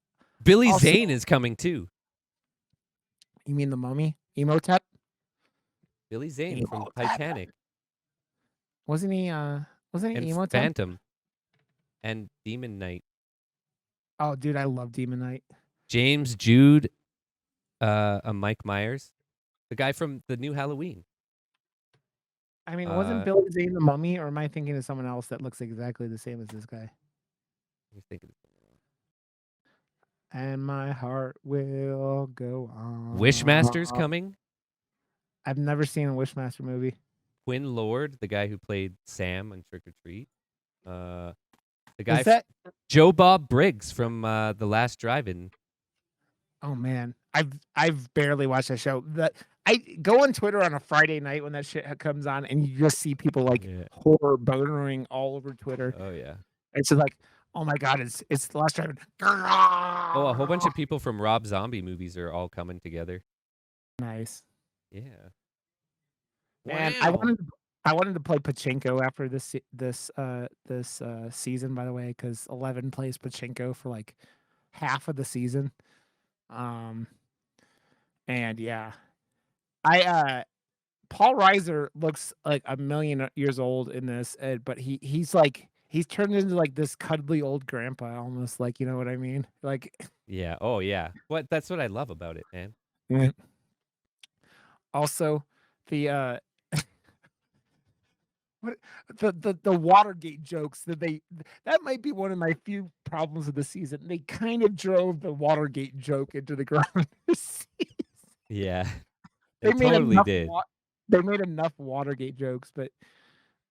B: Billy
A: Also,
B: Zane is coming too.
A: you mean the Mummy? Emotep?
B: Billy Zane from
A: Emotep.
B: Titanic
A: Wasn't he wasn't
B: and
A: he Emotep?
B: Phantom and Demon Knight.
A: Oh, dude, I love Demon Knight.
B: James Jude, Mike Myers, the guy from the new Halloween.
A: I mean, wasn't
B: Uh,
A: Billy Zane the Mummy, or am I thinking of someone else that looks exactly the same as this guy?
B: I thinking
A: And my heart will go
B: Wishmaster's
A: on.
B: coming.
A: I've never seen a Wishmaster movie.
B: Quinn Lord, the guy who played Sam on Trick or Treat. Uh, the guy
A: Is that?
B: Joe Bob Briggs from The Last Drive-In.
A: Oh man, I've barely watched that show. That I go on Twitter on a Friday night when that shit comes on, and you just see people like
B: Yeah.
A: horror bonering all over Twitter.
B: Oh yeah.
A: It's just like, oh my god, it's the last drive.
B: Oh, a whole bunch of people from Rob Zombie movies are all coming together.
A: Nice.
B: Yeah.
A: Man,
B: Wow.
A: I wanted to play pachinko after this season, by the way, because 11 plays pachinko for like half of the season. Um, and yeah, I Paul Reiser looks like a million years old in this, but he's like he's turned into like this cuddly old grandpa, almost like you know what I mean. Like,
B: Yeah. Oh yeah. What? That's what I love about it, man.
A: yeah. Also, the what the Watergate jokes that might be one of my few problems of the season. They kind of drove the Watergate joke into the ground this season.
B: Yeah. They
A: They made
B: totally
A: enough
B: did.
A: they made enough Watergate jokes, but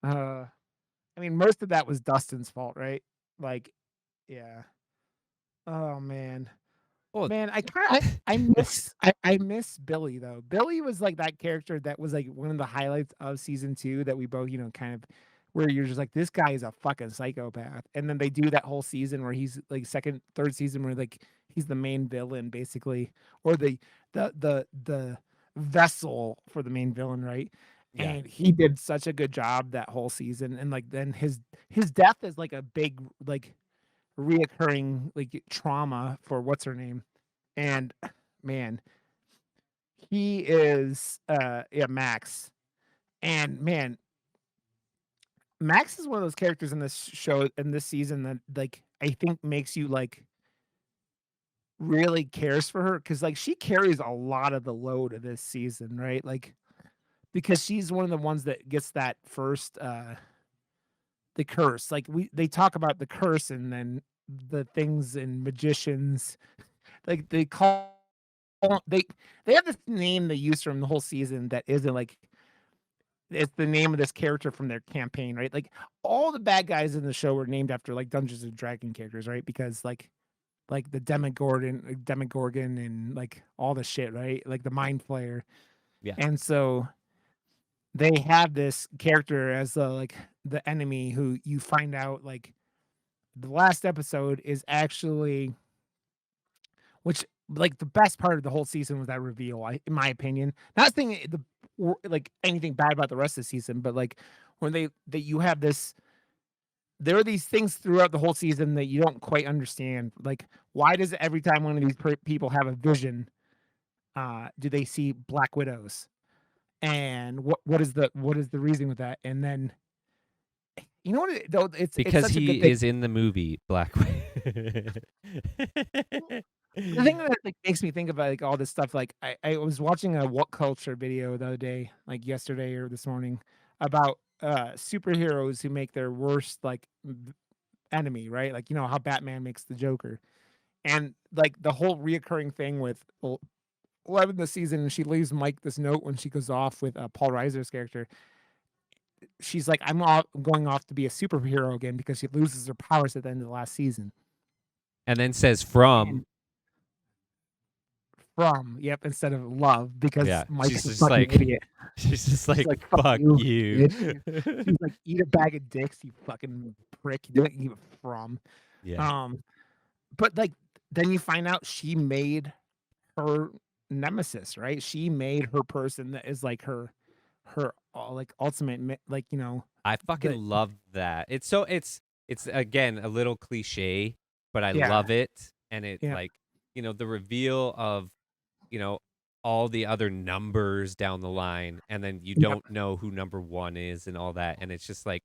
A: I mean most of that was Dustin's fault, right? Like, yeah. Oh man.
B: Oh.
A: Man, I miss Billy though. Billy was like that character that was like one of the highlights of season 2 that we both, kind of where you're just like, this guy is a fucking psychopath. And then they do that whole season where he's like third season where like he's the main villain basically, or the vessel for the main villain, right?
B: Yeah.
A: And he did such a good job that whole season. And like then his death is like a big like reoccurring like trauma for what's her name. And man, he is yeah, Max. And man, Max is one of those characters in this show in this season that like I think makes you like really cares for her because like she carries a lot of the load of this season, right? Like because she's one of the ones that gets that first the curse. Like they talk about the curse and then the things and magicians. Like, they they have this name they use from the whole season that isn't, like it's the name of this character from their campaign, right? Like, all the bad guys in the show were named after, like, Dungeons& and Dragon characters, right? Because, like, the Demogorgon and, like, all the shit, right? Like, the Mind Flayer.
B: Yeah.
A: And so they have this character as like the enemy who you find out like the last episode is actually which like the best part of the whole season was that reveal, in my opinion. Not saying like anything bad about the rest of the season, but like when that you have this there are these things throughout the whole season that you don't quite understand. Like why does every time one of these people have a vision, do they see black widows? And what is the reason with that? And then you know what though it's
B: Because
A: such a good
B: he
A: thing.
B: is in the movie Black Widow.
A: The thing that, like, makes me think about, like, all this stuff, like, I was watching a What Culture video the other day, like, yesterday or this morning, about, superheroes who make their worst, like, enemy, right? Like, you know, how Batman makes the Joker, and, like, the whole reoccurring thing with 11 this season, and she leaves Mike this note when she goes off with, Paul Reiser's character. She's like, I'm going off to be a superhero again," because she loses her powers at the end of the last season.
B: And then says from.
A: And from, yep, instead of love because
B: Yeah.
A: Mike's
B: She's
A: a
B: just
A: fucking
B: like
A: idiot.
B: she's just
A: She's
B: like,
A: like, "Fuck
B: fuck
A: you,
B: you.
A: bitch." She's like, "Eat a bag of dicks, you fucking prick. You didn't eat it from."
B: Yeah.
A: Um, but, like, then you find out she made her nemesis, right? She made her person that is, like, like, ultimate like, you know,
B: I fucking
A: the
B: love that. It's again a little cliche, but I
A: yeah,
B: love it. And it
A: yeah,
B: like, the reveal of, you know, all the other numbers down the line, and then you
A: yep,
B: don't know who number one is and all that. And it's just like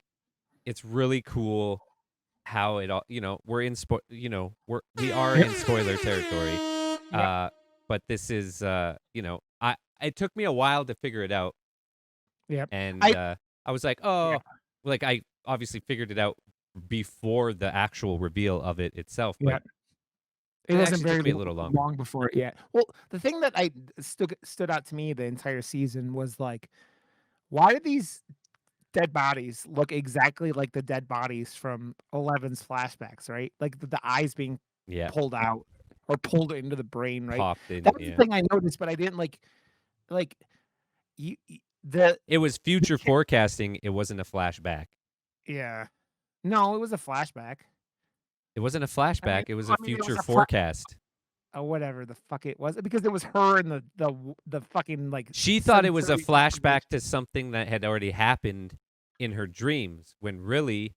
B: it's really cool how it all, we're in we are
A: yep,
B: in spoiler territory.
A: yep,
B: Uh but this is I it took me a while to figure it out,
A: yep.
B: and
A: I
B: I was like,
A: yeah,
B: "Oh," like I obviously figured it out before the actual reveal of it itself, but
A: yep. It
B: it
A: wasn't
B: actually
A: very
B: took me a little longer.
A: long before it yet. Well, the thing that I stood out to me the entire season was, like, why do these dead bodies look exactly like the dead bodies from Eleven's flashbacks, right? Like, the eyes being
B: Yeah,
A: pulled out or pulled into the brain, right?
B: popped in,
A: That was the
B: yeah.
A: thing I noticed, but I didn't, like, you the
B: It was
A: the
B: future
A: ca
B: forecasting, it wasn't a flashback.
A: yeah. No, it was a flashback.
B: It wasn't a flashback, it was a
A: I mean, it was
B: future
A: a fla
B: forecast.
A: whatever the fuck it was, because it was her and the fucking, like,
B: She thought it was a
A: sensory
B: flashback
A: deprivation.
B: to something that had already happened in her dreams, when really.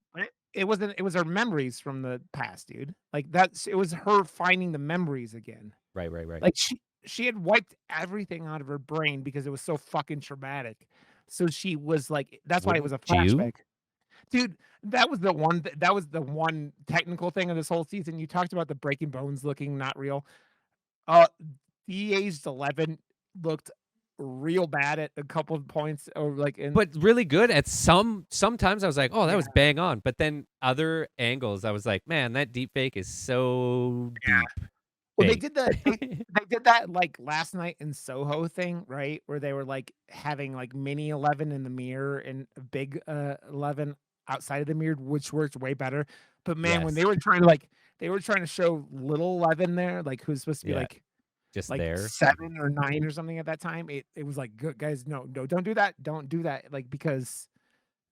A: It wasn't it was her memories from the past, dude. Like, that's it was her finding the memories again.
B: Right, right, right.
A: Like, she had wiped everything out of her brain because it was so fucking traumatic. So she was like that's why it was
B: Wouldn't
A: a
B: you?
A: flashback. Dude, that was the one technical thing of this whole season. You talked about the breaking bones looking not real. Uh, de-aged 11 looked real bad at a couple of points or, like, in
B: But really good at sometimes I was like, "Oh, that
A: yeah.
B: was bang on," but then other angles, I was like, "Man, that deep fake is so deep
A: Well,
B: fake."
A: they did that, like, last night in Soho thing, right? Where they were, like, having, like, mini 11 in the mirror and a big, 11 outside of the mirror, which worked way better. But, man, when
B: Yes.
A: they were trying to show little 11 there, like, who's supposed to be,
B: Yeah, just
A: like,
B: there.
A: 7 or 9 or something at that time, it was like, "Good guys, no, no, don't do that, don't do that," like, because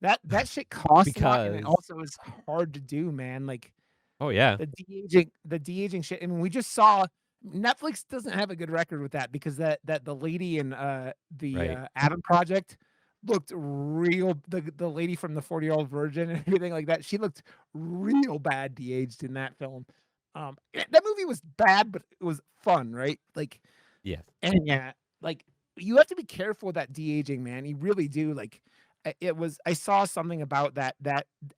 A: that shit costs a lot, and it
B: Because
A: also is hard to do, man, like
B: oh, yeah.
A: the de-aging shit, and we just saw Netflix doesn't have a good record with that because that the lady in,
B: Right.
A: Adam Project looked real the lady from the 40-Year-Old Virgin and everything like that, she looked real bad de-aged in that film. That movie was bad, but it was fun, right? Like,
B: Yes.
A: and yeah, like, you have to be careful with that de-aging, man, you really do, like, I saw something about that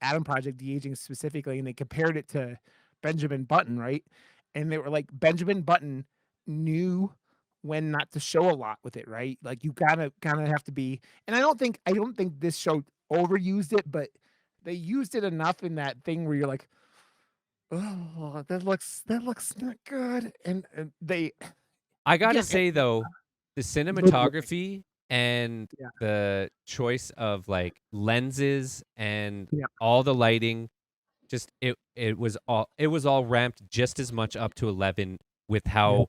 A: Adam Project de-aging specifically, and they compared it to Benjamin Button, right? And they were like, Benjamin Button knew when not to show a lot with it, right? Like, you gotta kinda have to be and I don't think this show overused it, but they used it enough in that thing where you're Oh, that looks not good. And they
B: I gotta
A: again,
B: say though, the
A: literally,
B: cinematography and
A: yeah,
B: the choice of like lenses and
A: yeah,
B: all the lighting, just it was all ramped just as much up to 11 with
A: yeah,
B: how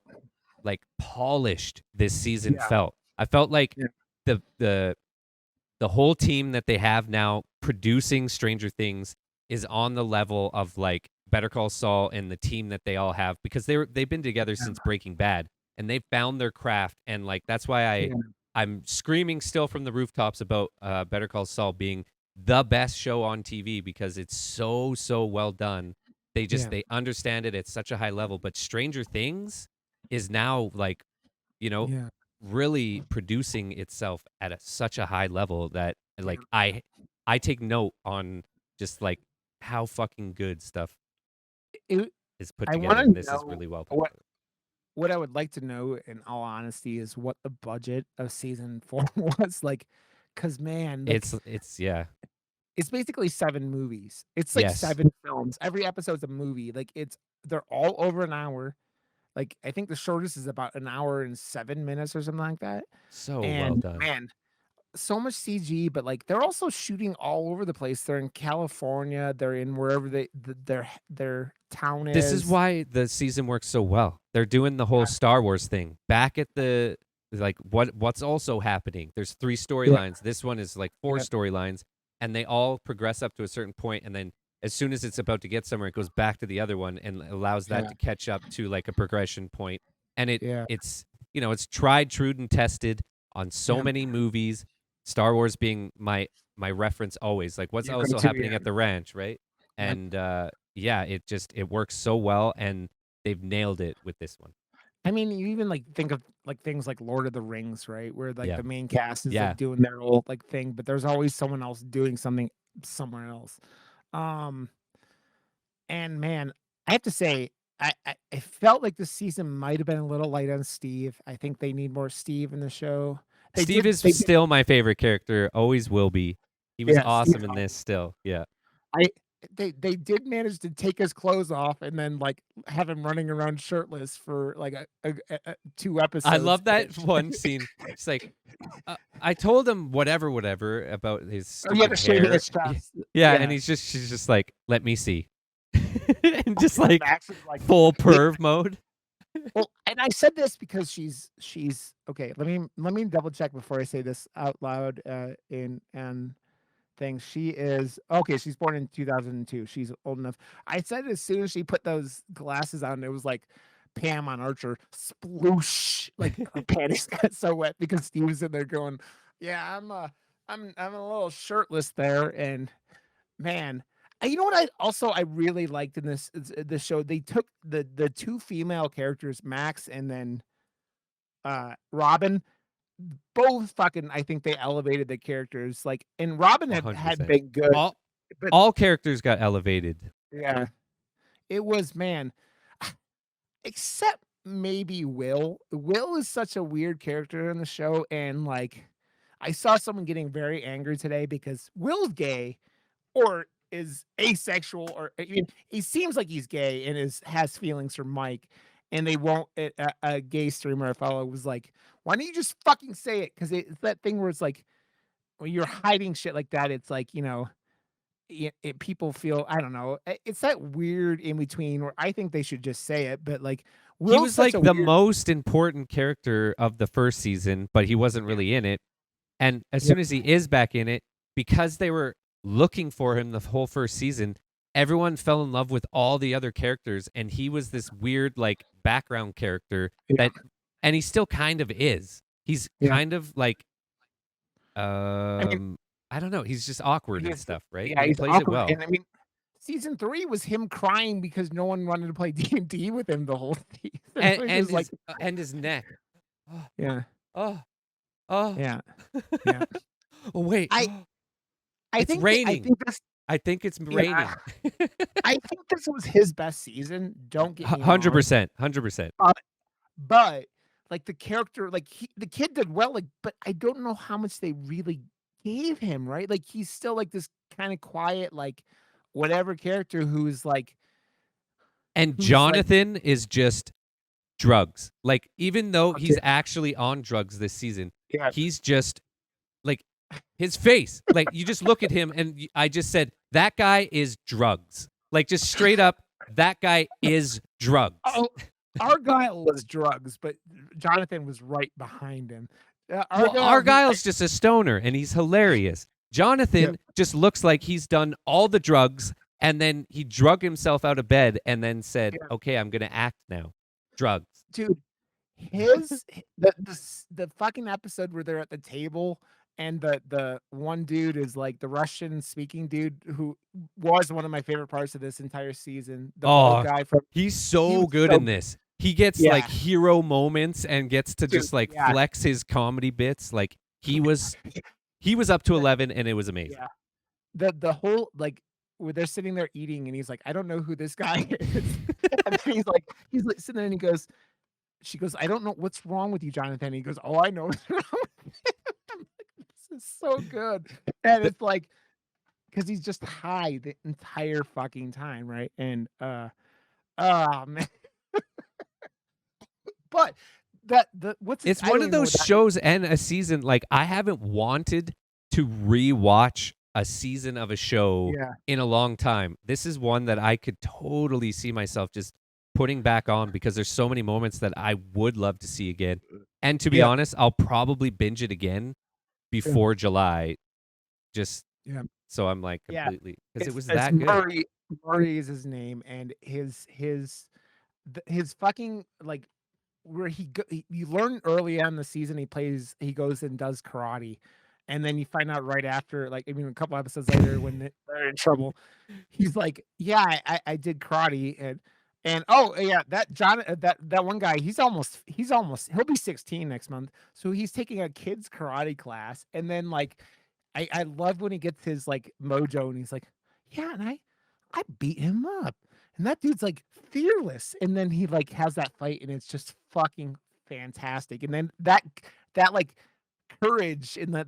B: like polished this season
A: yeah,
B: felt. I felt like
A: yeah,
B: the the the whole team that they have now producing Stranger Things is on the level of like Better Call Saul and the team that they all have because they've been together since Breaking Bad and they found their craft and like that's why
A: yeah,
B: I'm screaming still from the rooftops about Better Call Saul being the best show on TV because it's so well done.
A: yeah,
B: They understand it at such a high level, but Stranger Things is now like you know,
A: yeah,
B: really producing itself at such a high level that
A: yeah.
B: like I take note on just like how fucking good stuff
A: It,
B: is put
A: I
B: together,
A: wanna
B: and this is
A: know
B: really well put
A: what
B: together.
A: what I would like to know, in all honesty, is what the budget of season 4 was like, because man, like,
B: It's yeah.
A: it's basically 7 movies. It's like
B: Yes.
A: 7 films. Every episode's a movie. Like, they're all over an hour. Like, I think the shortest is about an hour and 7 minutes or something like that.
B: So well
A: And
B: done.
A: man, so much CG, but, like, they're also shooting all over the place. They're in California, they're in wherever their town
B: This is
A: is.
B: why the season works so well. They're doing the whole
A: Yeah,
B: Star Wars thing. Back at the like what's also happening. There's 3
A: yeah,
B: storylines. This one is like 4
A: yeah,
B: storylines and they all progress up to a certain point and then as soon as it's about to get somewhere it goes back to the other one and allows that
A: yeah,
B: to catch up to like a progression point. And
A: yeah,
B: it's it's tried, true and tested on so
A: yeah.
B: many movies. Star Wars being my reference always. Like what's
A: Your go
B: also
A: to,
B: happening
A: yeah,
B: at the ranch, right?
A: yeah.
B: And yeah, it works so well, and they've nailed it with this one.
A: I mean, you even, like, think of, like, things like Lord of the Rings, right? Where, like,
B: Yeah,
A: the main cast is, like,
B: yeah.
A: doing their whole, like, thing, but there's always someone else doing something somewhere else. Um, and man, I have to say, I felt like this season might have been a little light on Steve. I think they need more Steve in the show.
B: Steve is
A: They did
B: still my favorite character, always will be. He was
A: yeah, Steve's
B: awesome in this still. Yeah.
A: I they did manage to take his clothes off and then, like, have him running around shirtless for, like, 2
B: I
A: episodes
B: love that
A: ish.
B: one scene. It's like, I told him whatever about his
A: Oh, yeah,
B: stupid
A: the shaving
B: hair.
A: his chest.
B: Yeah, and
A: Yeah.
B: she's just like, "Let me see." And
A: Oh,
B: just
A: and
B: like
A: Max is like,
B: full
A: "Wait."
B: perv mode.
A: Well, and I said this because she's okay, let me double check before I say this out loud, in and things. She is okay, she's born in 2002. She's old enough. I said as soon as she put those glasses on, it was like Pam on Archer, sploosh, like her panties got so wet because Steve was in there going, "Yeah, I'm a little shirtless there," and man, you know what I really liked in this show? They took the 2 female characters, Max and then, Robin, both fucking I think they elevated the characters, like and Robin had
B: 100%.
A: been good,
B: All
A: but
B: all characters got elevated.
A: yeah, it was man, except maybe Will. Will is such a weird character in the show, and, like, I saw someone getting very angry today because Will's gay, or is asexual, or I mean, he seems like he's gay and has feelings for Mike, and they won't a gay streamer I follow was like, "Why don't you just fucking say it?" 'Cause it's that thing where it's like, when you're hiding shit like that, it's like, people feel I don't know, it's that weird in between where I think they should just say it, but, like,
B: He
A: Will's
B: was
A: such a
B: like the
A: weird
B: most important character of the first season, but he wasn't
A: yeah,
B: really in it. And as
A: yeah,
B: soon as he is back in it, because they were looking for him the whole first season, everyone fell in love with all the other characters and he was this weird like background character
A: yeah,
B: that and he still kind of is. He's
A: yeah.
B: kind of like
A: I mean,
B: I don't know, he's just awkward and
A: he's
B: stuff, right?
A: yeah,
B: But he
A: he's
B: plays it
A: awkward,
B: well.
A: and I mean, season 3 was him crying because no one wanted to play D&D with him the whole season, which is like
B: And his neck. Oh,
A: yeah,
B: oh, oh.
A: yeah, yeah.
B: Oh wait.
A: I
B: It's
A: I
B: raining.
A: think this
B: I think it's
A: yeah,
B: raining.
A: I think this was his best season, don't get me wrong,
B: 100%, 100%.
A: but but, like, the character, like, the kid did well, like, but I don't know how much they really gave him, right? Like, he's still, like, this kinda quiet, like, whatever character who's, like
B: And
A: He's like,
B: Jonathan is just drugs. Like, even though
A: oh, dude,
B: he's actually on drugs this season,
A: yeah.
B: he's just like his face. Like, you just look at him, and I just said, that guy is drugs. Like, just straight up, that guy is drugs.
A: Oh, Argyle was drugs, but Jonathan was right behind him.
B: Well,
A: Argyle,
B: Argyle's just a stoner, and he's hilarious.
A: yeah,
B: Jonathan just looks like he's done all the drugs, and then he drug himself out of bed and then said,
A: yeah,
B: okay, I'm going to act now. Drugs.
A: dude. His the fucking episode where they're at the table and the one dude is like the Russian speaking dude who was one of my favorite parts of this entire season. The bald
B: Oh,
A: guy from
B: he's
A: he
B: so
A: was
B: good
A: so
B: in this. He gets like
A: yeah,
B: hero moments and gets to
A: dude,
B: just like
A: yeah,
B: flex his comedy bits. Like he was up to
A: the,
B: 11 and it was amazing.
A: yeah. The whole like where they're sitting there eating and he's like, I don't know who this guy is. And then he's like sitting there and he goes, she goes, I don't know what's wrong with you, Jonathan. And he goes, all I know is wrong with him. I'm like, this is so good. And
B: The-
A: it's like, because he's just high the entire fucking time, right? And oh man. But that the what's it?
B: It's
A: I
B: one
A: don't
B: of
A: even know
B: those
A: what that is.
B: shows and a season like I haven't wanted to rewatch a season of a show
A: Yeah.
B: in a long time. This is one that I could totally see myself just putting back on because there's so many moments that I would love to see again. And to be
A: Yeah.
B: honest, I'll probably binge it again
A: Yeah.
B: before July just
A: Yeah.
B: so I'm like
A: Yeah.
B: completely because it was
A: It's
B: that good.
A: Murray. Murray is his name, and his fucking like where you learn early on in the season he goes and does karate, and then you find out right after, like, I mean, a couple episodes later when they're in trouble, he's like, "Yeah, I did karate," and oh yeah, that John that one guy, he'll be 16 next month, so he's taking a kid's karate class, and then like I love when he gets his like mojo and he's like, "Yeah, and I beat him up." And that dude's like fearless. And then he like has that fight and it's just fucking fantastic. And then that like courage and that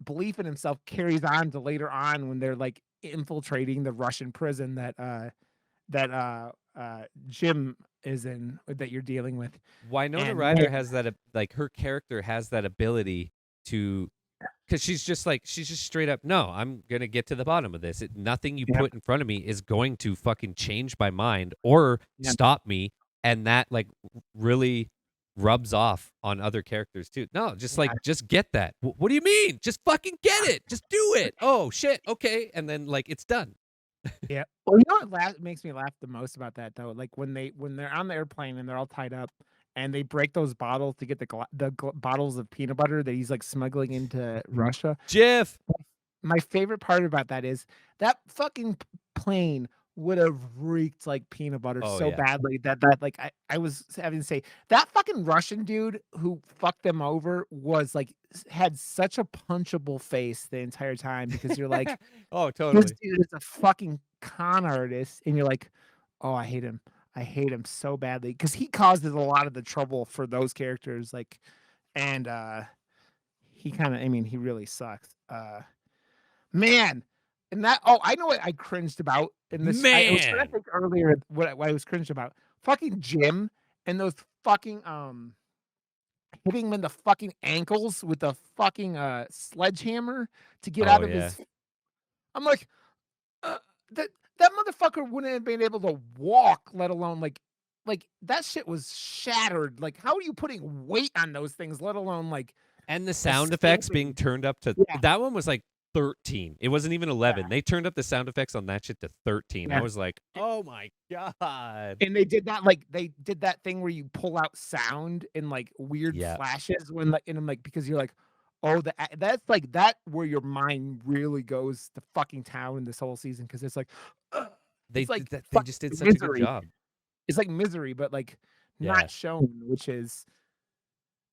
A: belief in himself carries on to later on when they're like infiltrating the Russian prison that Jim is in that you're dealing with.
B: Winona
A: And man,
B: Ryder has that like her character has that ability to because she's just straight up no, I'm gonna get to the bottom of this. Nothing you
A: yeah,
B: put in front of me is going to fucking change my mind or
A: yeah,
B: stop me, and that like really rubs off on other characters too. No,
A: yeah.
B: just get that. What do you mean? Just fucking get it. Just do it. Oh shit. Okay, and then like it's done.
A: Yeah. Well, you know what makes me laugh the most about that though? Like when they're on the airplane and they're all tied up and they break those bottles to get bottles of peanut butter that he's like smuggling into Russia.
B: Jiff.
A: My favorite part about that is that fucking plane would have reeked like peanut butter
B: Oh
A: so
B: yeah.
A: badly that like I was having to say that fucking Russian dude who fucked them over was like had such a punchable face the entire time because you're like
B: Oh
A: this
B: totally.
A: dude is a fucking con artist, and you're like, "Oh, I hate him. I hate him so badly because he causes a lot of the trouble for those characters." Like, and he kind of, I mean, he really sucks. Man, and that. Oh, I know what I cringed about in this. I was trying to
B: Man.
A: think earlier what I was cringed about. Fucking Jim and those fucking hitting him in the fucking ankles with the fucking sledgehammer to get
B: Oh
A: out of
B: yeah.
A: his. I'm like, Uh, that that motherfucker wouldn't have been able to walk, let alone like that shit was shattered. Like, how are you putting weight on those things, let alone like
B: And the sound effects being
A: escaping?
B: turned up to
A: Yeah,
B: that one was like 13. It wasn't even
A: yeah,
B: 11. They turned up the sound effects on that shit to 13. I
A: yeah.
B: was like, "Oh my god."
A: And they did that thing where you pull out sound in like weird
B: Yeah.
A: flashes when like and I'm like because you're like, oh, that's like that where your mind really goes to fucking town in this whole season because it's like,
B: They
A: it's
B: did
A: like
B: that they
A: fuck
B: just did such a good
A: misery.
B: job.
A: It's like misery, but like
B: Yeah.
A: not shown, which is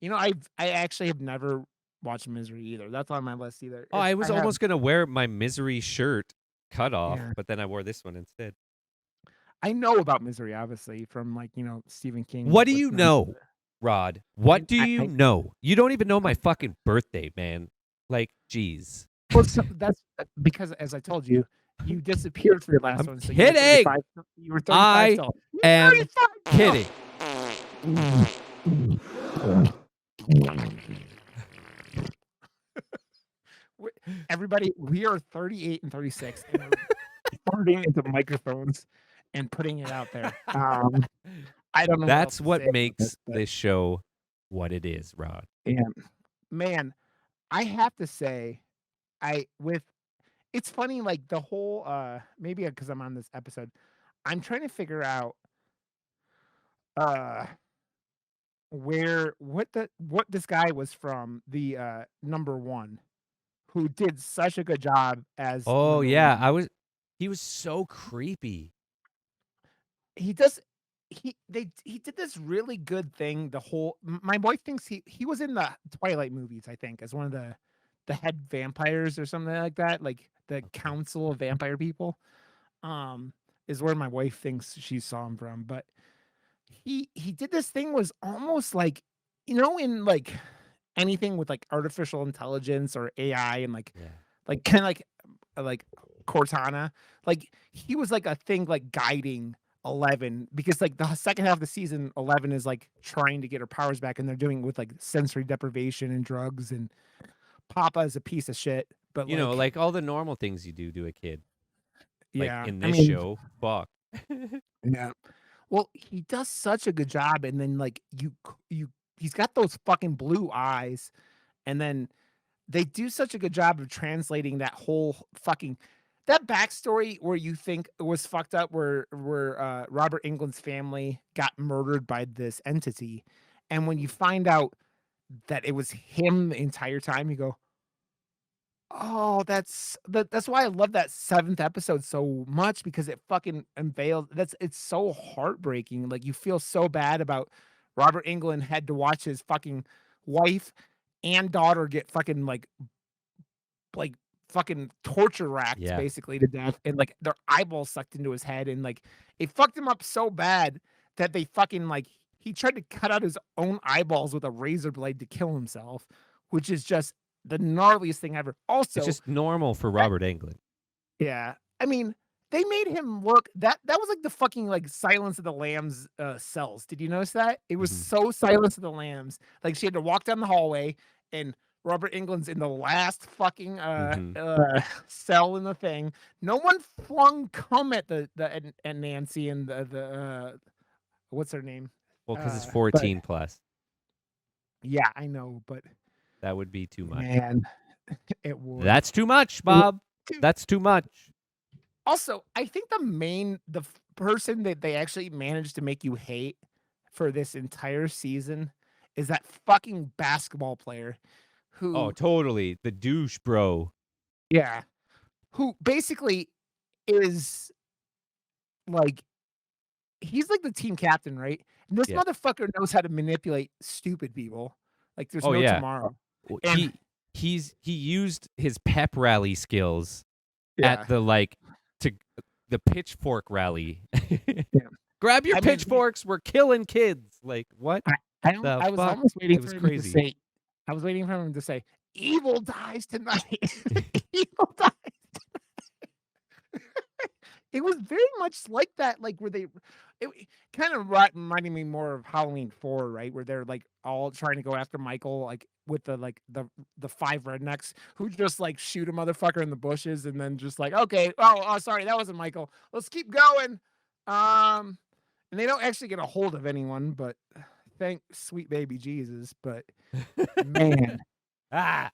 A: I actually have never watched Misery either. That's on my list either.
B: Oh,
A: It's
B: I
A: I
B: was
A: have
B: almost going to wear my Misery shirt cut off,
A: yeah.
B: but then I wore this one instead.
A: I know about Misery obviously from like, Stephen King's
B: What do
A: What's
B: you
A: Not
B: know, Rod? What do you
A: I
B: know? You don't even know my fucking birthday, man. Like, jeez.
A: well, so that's because as I told you, You disappeared for your last
B: I'm
A: one, so you were
B: kidding.
A: 35. You were 35
B: I
A: still. You're
B: am
A: 35
B: kidding.
A: we Everybody, we are 38 and 36, and we're farting into microphones and putting it out there. I don't know what else
B: That's
A: to
B: what
A: say about this,
B: makes
A: but
B: this show what it is, Rod.
A: yeah, man, I have to say, I with it's funny, like the whole maybe because I'm on this episode, I'm trying to figure out uh what this guy was from, the number one, who did such a good job as
B: Oh
A: number
B: yeah,
A: one.
B: he was so creepy.
A: He does he did this really good thing. My wife thinks he was in the Twilight movies, I think, as one of the head vampires or something like that, like the
B: Okay.
A: council of vampire people. Um, is where my wife thinks she saw him from, but he did this thing was almost like, in like anything with like artificial intelligence or AI and
B: Yeah.
A: kind of like Cortana, like he was like a thing like guiding 11, because like the second half of the season 11 is like trying to get her powers back, and they're doing it with like sensory deprivation and drugs, and Papa is a piece of shit, but
B: You know,
A: like
B: like all the normal things you do to a kid. Like
A: yeah,
B: in
A: I
B: this
A: mean,
B: show, fuck.
A: yeah. Well, he does such a good job, and then like he's got those fucking blue eyes, and then they do such a good job of translating that whole fucking that backstory where you think it was fucked up, where Robert Englund's family got murdered by this entity, and when you find out that it was him the entire time, you go, "Oh, that's why I love that 7th episode so much, because it fucking unveils it's so heartbreaking, like, you feel so bad about Robert Englund had to watch his fucking wife and daughter get fucking, like, fucking torture racked
B: Yeah.
A: basically to death, and, like, their eyeballs sucked into his head, and, like, it fucked him up so bad that they fucking, like he tried to cut out his own eyeballs with a razor blade to kill himself, which is just the gnarliest thing ever.
B: It's
A: Also,
B: just normal for
A: that
B: Robert Englund.
A: yeah, I mean, they made him look that was like the fucking, like, Silence of the Lambs, cells. Did you notice that? It was
B: Mhm.
A: so Silence of the Lambs, like, she had to walk down the hallway, and Robert Englund's in the last fucking,
B: Mhm.
A: cell in the thing. No one flung cum at at Nancy and what's her name?
B: Well, cuz it's
A: But
B: 14 plus.
A: yeah, I know, but
B: That would be too much.
A: man, it would.
B: That's too much,
A: It would
B: Bob.
A: dude.
B: That's too much.
A: Also, I think person that they actually managed to make you hate for this entire season is that fucking basketball player
B: Oh,
A: who
B: totally. The douche, bro.
A: yeah, who basically is like he's like the team captain, right? And this
B: Yeah.
A: motherfucker knows how to manipulate stupid people like there's
B: Oh,
A: no
B: yeah.
A: tomorrow.
B: W
A: And
B: he used his pep rally skills at
A: yeah,
B: to the pitchfork rally.
A: yeah.
B: "Grab your
A: I mean,
B: pitchforks, we're killing kids." Like, what the
A: I was
B: fuck?
A: almost waiting
B: It
A: for
B: was
A: him to
B: crazy.
A: say "Evil dies tonight." Evil dies. It was very much like that, like, where it kind of reminding me more of Halloween 4, right? Where they're, like, all trying to go after Michael, like, with the 5 rednecks who just, like, shoot a motherfucker in the bushes and then just like, "Okay, oh, sorry, that wasn't Michael. Let's keep going." Um, and they don't actually get a hold of anyone, but thank sweet baby Jesus, but man,
B: Ah,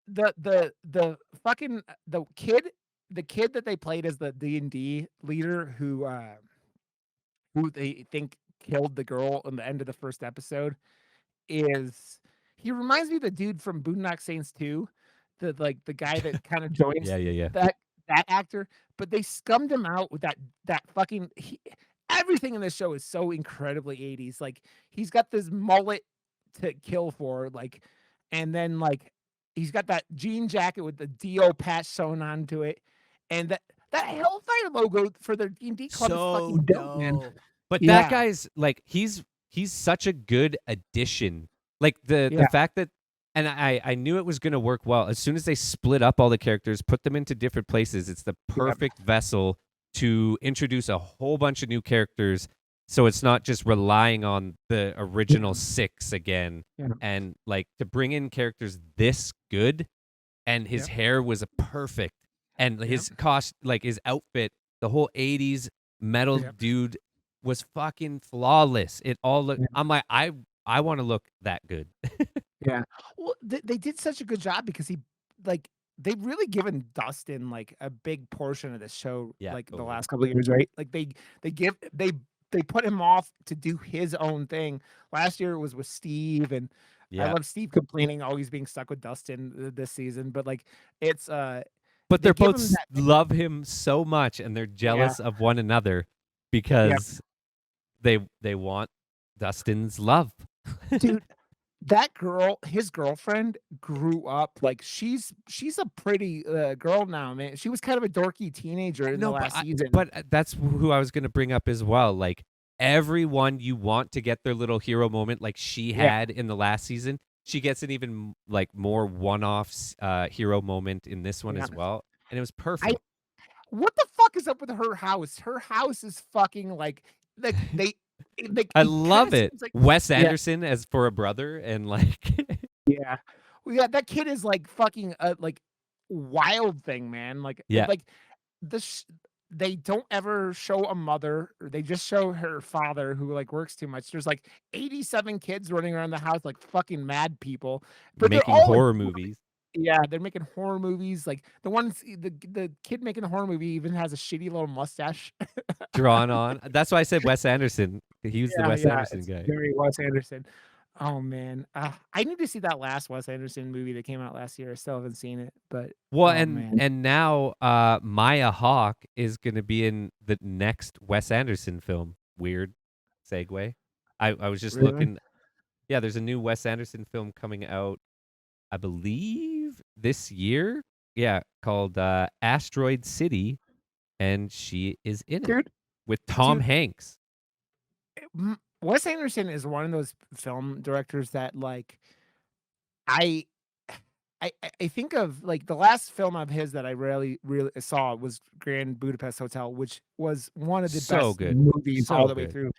A: the fucking the kid that they played as the D&D leader who they think killed the girl in the end of the first episode is he reminds me of the dude from Boondock Saints 2, the guy that kinda
B: yeah,
A: joins
B: yeah, yeah.
A: that that actor, but they scummed him out with that fucking everything in this show is so incredibly 80s, like, he's got this mullet to kill for, like, and then, like, he's got that jean jacket with the DO patch sewn onto it, and that Hellfire logo for their D&D club is
B: So
A: fucking dope, man.
B: dope. But that
A: Yeah,
B: guy's like he's such a good addition. Like the
A: yeah,
B: fact that and I knew it was gonna work well. As soon as they split up all the characters, put them into different places, it's the
A: Yep,
B: perfect vessel to introduce a whole bunch of new characters, so it's not just relying on the original
A: yeah,
B: 6 again,
A: yeah,
B: and, like, to bring in characters this good, and his
A: yep,
B: hair was perfect, and
A: yep,
B: his outfit, the whole '80s metal
A: yep,
B: dude was fucking flawless. It all looked
A: yeah.
B: I'm like, I wanna look that good.
A: Yeah. Well, they did such a good job because like, they've really given Dustin, like, a big portion of the show,
B: Yeah,
A: like, the
B: totally.
A: last couple of years, right? Like, they give they put him off to do his own thing. Last year, it was with Steve, and I
B: Yeah.
A: love Steve complaining always being stuck with Dustin this season, but, like, it's,
B: But
A: they
B: they're
A: give
B: both
A: him that
B: love him so much, and they're
A: yeah,
B: jealous of one another
A: yep.
B: because they want Dustin's love.
A: Dude, that girl, his girlfriend grew up, like, she's a pretty, girl now, man. She was kind of a dorky teenager in the
B: No,
A: last season.
B: that's who I was gonna bring up as well. Like everyone you want to get their little hero moment, like she
A: Yeah,
B: had in the last season, she gets an even like more one-off hero moment in this one
A: yeah.
B: as well, and it was
A: I
B: perfect.
A: what the fuck is up with her house? Her house is fucking like
B: I
A: it kinda
B: love it.
A: seems like
B: Wes
A: yeah,
B: Anderson as for a brother, and like
A: yeah. Well, yeah, that kid is like fucking, like, wild thing, man. Like,
B: yeah,
A: like, this they don't ever show a mother, or they just show her father who, like, works too much. There's, like, 87 kids running around the house like fucking mad people, but they're
B: making
A: all, like
B: horror movies.
A: yeah, they're making horror movies, like, the kid making the horror movie even has a shitty little mustache.
B: Drawn on. That's why I said Wes Anderson. He was the
A: Yeah,
B: Wes
A: yeah,
B: Anderson
A: it's
B: guy.
A: very Wes Anderson. Oh, man, I need to see that last Wes Anderson movie that came out last year. I still haven't seen it, but,
B: Well,
A: oh, man.
B: and now Maya Hawke is gonna be in the next Wes Anderson film. Weird segue. I was just
A: Really?
B: looking. Yeah, there's a new Wes Anderson film coming out, I believe this year. Yeah, called Asteroid City, and she is in it
A: Dude
B: with Tom
A: dude,
B: Hanks.
A: Wes Anderson is one of those film directors that, like, I I think of, like, the last film of his that I really saw was Grand Budapest Hotel, which was one of the
B: So
A: best
B: good,
A: movies all
B: so
A: the way
B: good.
A: through.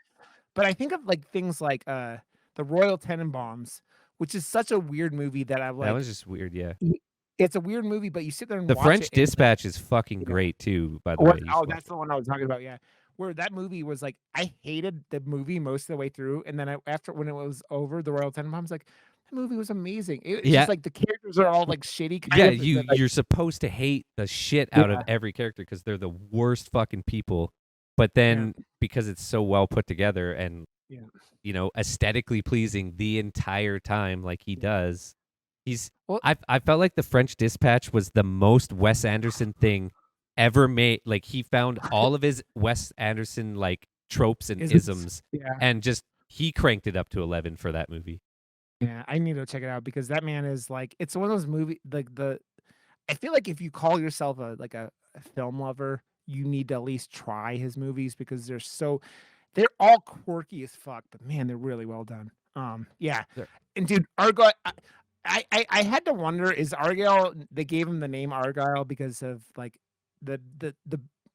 A: But I think of, like, things like, The Royal Tenenbaums, which is such a weird movie that I'm
B: That
A: like,
B: was just weird. Yeah,
A: y it's a weird movie, but you sit there and
B: The
A: watch it
B: French
A: and you're like
B: Dispatch is fucking
A: yeah.
B: great too. By the
A: What
B: way, you
A: oh,
B: should watch
A: that's
B: it.
A: the one I was talking about, yeah. Where that movie was like I hated the movie most of the way through, and then after when it was over, The Royal Tenenbaums, like, "That movie was amazing." It's just
B: Yeah,
A: like the characters are all, like, shitty kind
B: yeah,
A: of, but, like
B: you're supposed to hate the shit out of
A: yeah,
B: every character because 'cause they're the worst fucking people, but
A: yeah,
B: then because it's so well put together and,
A: yeah,
B: aesthetically pleasing the entire time like he
A: yeah.
B: does, he's
A: Well
B: I felt like The French Dispatch was the most Wes Anderson thing ever made. Like, he found all of his Wes Anderson, like, tropes and
A: is it's
B: isms
A: yeah,
B: and just he cranked it up to 11 for that movie.
A: yeah, I need to check it out because that man is, like it's one of those movie like, the I feel like if you call yourself a film lover, you need to at least try his movies because they're all quirky as fuck, but man, they're really well done. Yeah,
B: There
A: and dude, Argo I had to wonder, is Argyle they gave him the name Argyle because of, like, the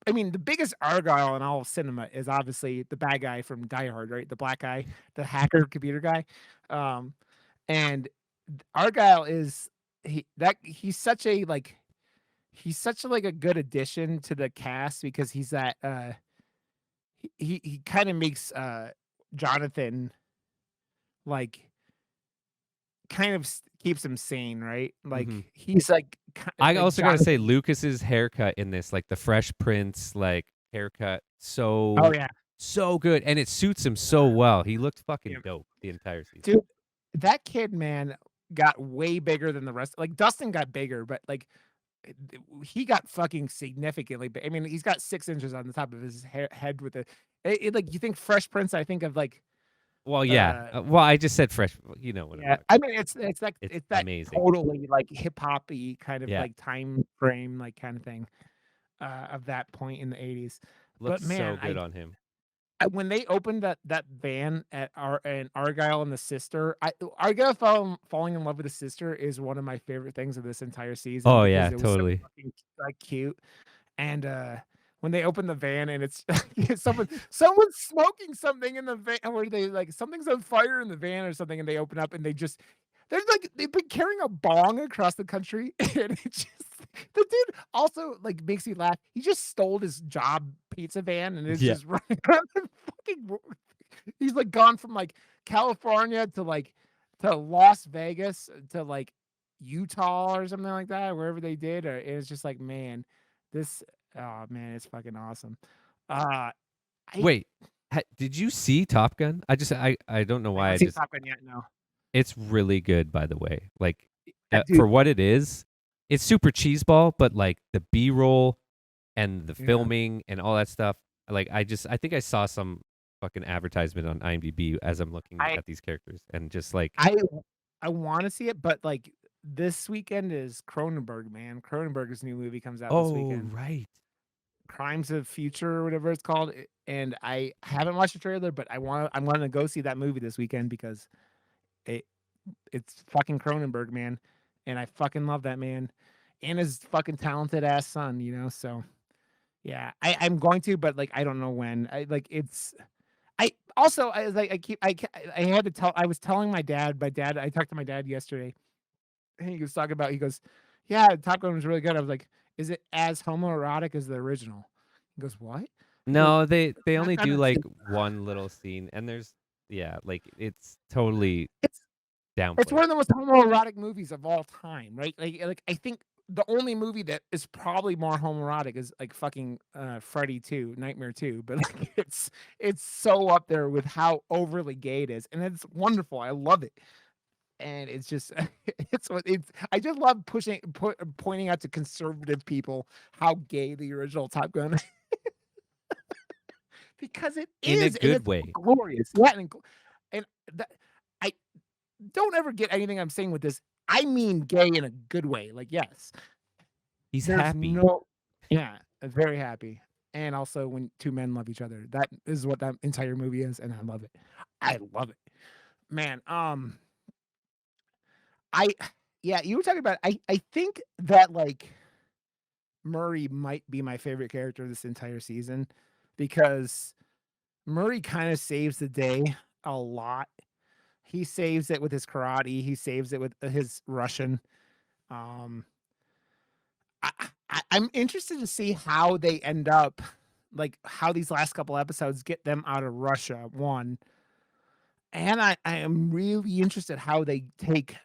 A: I mean, the biggest Argyle in all of cinema is obviously the bad guy from Die Hard, right? The black guy, the hacker computer guy, um, and Argyle is he's such a, like, a good addition to the cast because he's that, he kinda makes, Jonathan, like, kind of keeps him sane, right?
B: Mhm.
A: Like, he's
B: I
A: like
B: also gotta say
A: Jonathan
B: Lucas's haircut in this, like the Fresh Prince, like, haircut,
A: oh,
B: so
A: yeah.
B: so good, and it suits him
A: Yeah,
B: so well. He looked
A: yeah.
B: fucking dope the entire season.
A: Dude, that kid, man, got way bigger than the rest like, Dustin got bigger, but, like, he got fucking significantly I mean, he's got 6 inches on the top of his head with like, you think Fresh Prince, I think of, like,
B: Well, yeah.
A: uh
B: Well, I just said Fresh you know what I'm
A: yeah,
B: talking
A: I
B: about.
A: mean,
B: It's
A: it's that
B: amazing.
A: totally, like, hip hoppy kind of,
B: Yeah.
A: like, time frame, like, kinda thing, of that point in the '80s. But
B: Looks so
A: man,
B: good on him.
A: when they opened that van at Argyle and the sister, Argyle falling in love with the sister is one of my favorite things of this entire season
B: Oh
A: because
B: yeah,
A: it was so
B: totally.
A: fucking, like, cute. And, when they open the van and it's someone's smoking something in the van where they, like, something's on fire in the van or something, and they open up and they're like they've been carrying a bong across the country, and it just the dude also, like, makes me laugh. He just stole his job pizza van and is
B: Yeah.
A: just running around the fucking he's, like, gone from, like, California to Las Vegas to, like, Utah or something like that, wherever they did, or it's just like, man, this oh, man, it's fucking awesome. Uh, I
B: Wait, did you see Top Gun? I don't know
A: I
B: why
A: haven't
B: I
A: seen
B: just
A: Top Gun yet, no.
B: it's really good by the way. Like
A: Dude,
B: for what it is, it's super cheeseball, but like the B-roll and the
A: yeah.
B: filming and all that stuff. Like I think I saw some fucking advertisement on IMDb as I'm looking
A: I
B: at these characters and just like,
A: I I wanna see it, but, like, this weekend is Cronenberg, man. Cronenberg's new movie comes out this
B: oh
A: weekend.
B: right.
A: Crimes of Future or whatever it's called, and I haven't watched the trailer, but I'm gonna go see that movie this weekend because it it's fucking Cronenberg, man, and I fucking love that man and his fucking talented ass son, so, yeah, I'm going to, but, like, I don't know when. I also, I was like, I had to tell I was telling my dad I talked to my dad yesterday, and he was talking about he goes, "Yeah, Top Gun was really good." I was like, "Is it as homoerotic as the original?" He goes, "What?" He goes,
B: No, they
A: "Top
B: only
A: Gun
B: do
A: is
B: like one little scene and there's yeah, like it's totally
A: it's it's
B: downplayed.
A: one of the most homoerotic movies of all time, right?" I think the only movie that is probably more homoerotic is, like, fucking, Freddy 2, Nightmare 2, but, like, it's so up there with how overly gay it is, and it's wonderful, I love it. And it's just it's I just love pointing out to conservative people how gay the original Top Gun because it
B: In a
A: is, and
B: good
A: it's
B: way.
A: glorious. Yeah, and that I don't ever get anything I'm saying with this. I mean gay in a good way. Like, yes,
B: He's
A: there's
B: happy.
A: no yeah, very happy. And also when two men love each other. That is what that entire movie is, and I love it. I love it. Man, I yeah, you were talking about I think that, like, Murray might be my favorite character this entire season because Murray kinda saves the day a lot. He saves it with his karate, he saves it with his Russian. Um, I'm interested to see how they end up, like, how these last couple episodes get them out of Russia, 1, and I am really interested how they take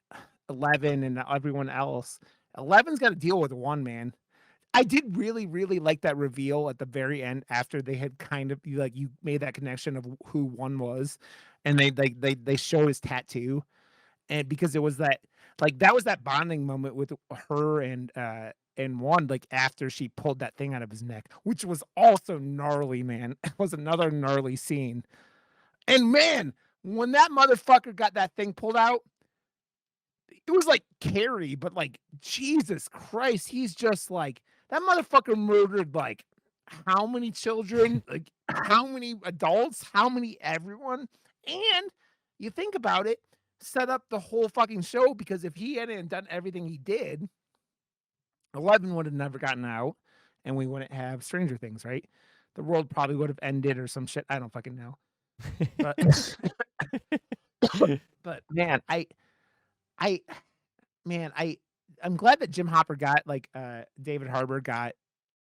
A: Eleven and everyone else. Eleven's gotta deal with 1, man. I did really, really like that reveal at the very end after they had kind of you made that connection of who one was, and they show his tattoo, and because it was that was that bonding moment with her and one, like, after she pulled that thing out of his neck, which was also gnarly, man. It was another gnarly scene. And man, when that motherfucker got that thing pulled out, it was like Carrie, but, like, Jesus Christ, he's just like that motherfucker murdered, like, how many children? Like, how many adults? How many everyone? And you think about it, set up the whole fucking show because if he hadn't done everything he did, 11 would have never gotten out, and we wouldn't have Stranger Things, right? The world probably would have ended or some shit, I don't fucking know. But but man, I man, I'm glad that Jim Hopper got, like, David Harbour got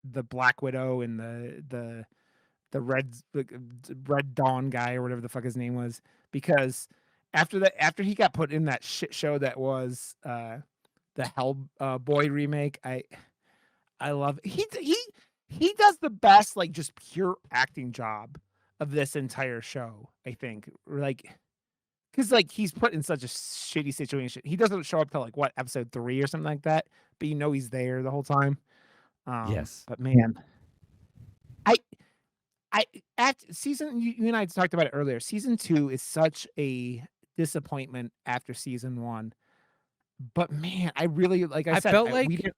A: the Black Widow and the Red Dawn guy or whatever the fuck his name was, because after he got put in that shit show that was, the Hell Boy remake, I love he does the best, like, just pure acting job of this entire show, I think. Like, 'cause, like, he's put in such a shitty situation. He doesn't show up till, like, what, episode 3 or something like that, but he's there the whole time.
B: Yes.
A: But man, I I at season you and I talked about it earlier. Season 2 is such a disappointment after season 1. But man, I really like I
B: I
A: said,
B: felt
A: we
B: like
A: didn't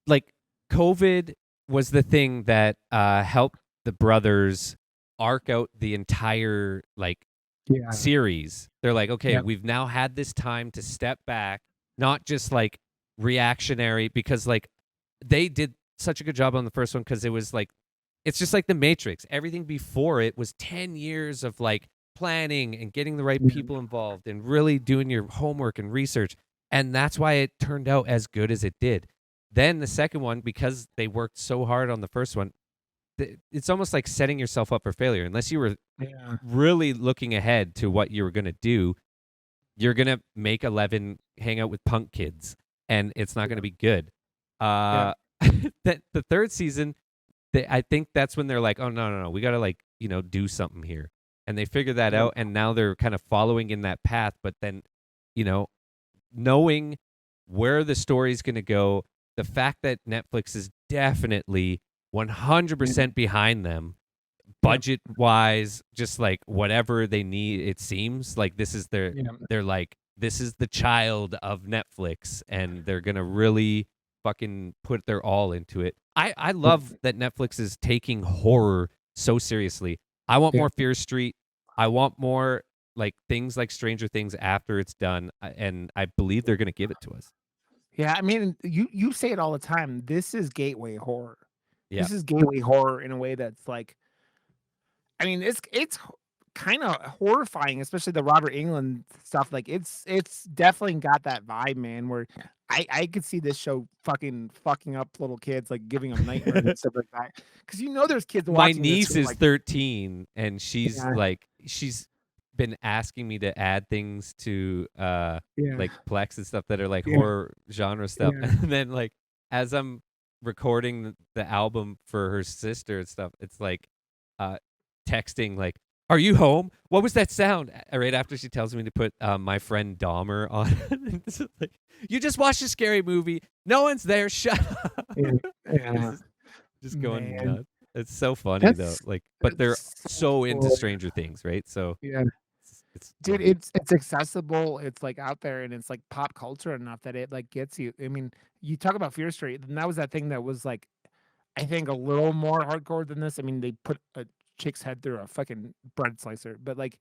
B: like COVID was the thing that helped the brothers arc out the entire like
A: Yeah.
B: series. They're like, okay,
A: Yep.
B: we've now had this time to step back, not just like reactionary, because like they did such a good job on the first one because it was like it's just like the Matrix. Everything before it was 10 years of like planning and getting the right
A: Yeah.
B: people involved and really doing your homework and research. And that's why it turned out as good as it did. Then the second one, because they worked so hard on the first one, it's almost like setting yourself up for failure. Unless you were
A: Yeah.
B: really looking ahead to what you were going to do, you're going to make 11 hang out with punk kids and it's not going to
A: Yep.
B: be good.
A: Yep.
B: Uh, the third season, I think that's when they're like, oh, no, no, no, we got to like, do something here. And they figure that
A: Yep.
B: out. And now they're kind of following in that path. But then, you know, knowing where the story's going to go, the fact that Netflix is definitely
A: Yep.
B: 100% behind them,
A: Yep.
B: budget wise, just like whatever they need, it seems like this is
A: Yep.
B: they're like, this is the child of Netflix, and they're gonna really fucking put their all into it. I love that Netflix is taking horror so seriously. I want more
A: Yep.
B: Fear Street. I want more like things like Stranger Things after it's done, and I believe they're gonna give it to us.
A: Yeah, I mean, you say it all the time. This is gateway horror.
B: Yeah.
A: This is gateway horror in a way that's like, I mean, it's kind of horrifying, especially the Robert Englund stuff. Like, it's definitely got that vibe, man. Where I could see this show fucking up little kids, like giving them nightmares and stuff like that. Because there's kids
B: My
A: watching this
B: niece
A: who are
B: is
A: like,
B: 13 and
A: yeah,
B: she's been asking me to add things to
A: yeah,
B: like Plex and stuff that are like
A: yeah,
B: horror genre stuff.
A: yeah,
B: And then like as I'm recording the album for her sister and stuff, it's like uh texting like, are you home? What was that sound? Right after she tells me to put my friend Dahmer on. It's like, you just watched a scary movie. No one's there. Shut up.
A: yeah,
B: It's
A: yeah.
B: just going
A: Man,
B: nuts. It's so funny though.
A: that's
B: Like, but they're
A: it's so
B: so into
A: cool.
B: Stranger Things, right? So
A: Yeah.
B: it's
A: Dude, it's accessible, it's, like, out there, and it's, like, pop culture enough that it, like, gets you. I mean, you talk about Fear Street, and that was that thing that was, like, I think a little more hardcore than this. I mean, they put a chick's head through a fucking bread slicer, but, like,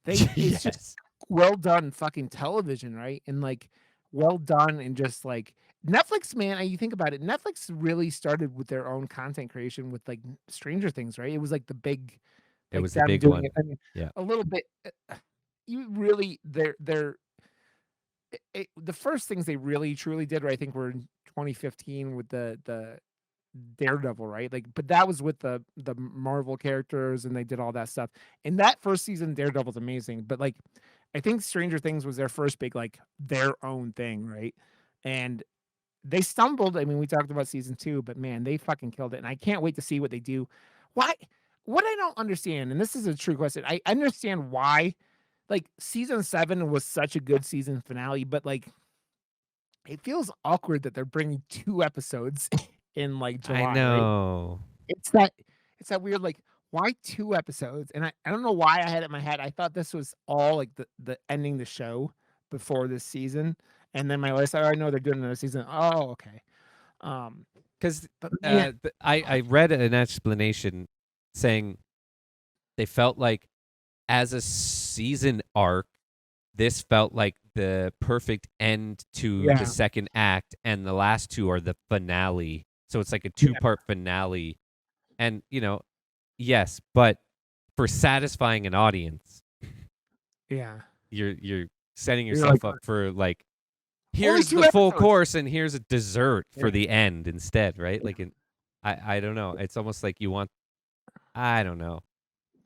A: it's just
B: yes,
A: well done fucking television, right? And, like, well done and just, like Netflix, man, you think about it, Netflix really started with their own content creation with, like, Stranger Things, right? It was, like, the big
B: it
A: like,
B: was the
A: them
B: big
A: doing it.
B: one.
A: I mean,
B: Yeah,
A: a little bit, you really the first things they really truly did, right, I think were in 2015 with the Daredevil, right? Like, but that was with the Marvel characters, and they did all that stuff. In that first season, Daredevil's amazing, but, like, I think Stranger Things was their first big, like, their own thing, right? And they stumbled. I mean, we talked about season 2, but man, they fucking killed it, and I can't wait to see what they do. Why what I don't understand, and this is a true question, I understand why, like, season 7 was such a good season finale, but, like, it feels awkward that they're bringing 2 episodes in, like,
B: I
A: July, right?
B: know.
A: It's that it's that weird, like, why 2 episodes? And I don't know why I had it in my head. I thought this was all, like, the ending the show before this season, and then my wife said, "Oh, I know they're doing another season." Oh, okay. Um,
B: Because
A: but man,
B: I read an explanation saying they felt like as a season arc, this felt like the perfect end to the
A: yeah,
B: second act, and the last two are the finale. So it's like a
A: yeah,
B: two-part finale. And, yes, but for satisfying an audience,
A: yeah.
B: you're setting
A: You're like,
B: yourself up for like,
A: "Only
B: here's
A: 2
B: the full
A: episodes."
B: course and here's a dessert
A: Yeah,
B: for the end instead, right?
A: yeah.
B: Like, I don't know. It's almost like you want, I don't know.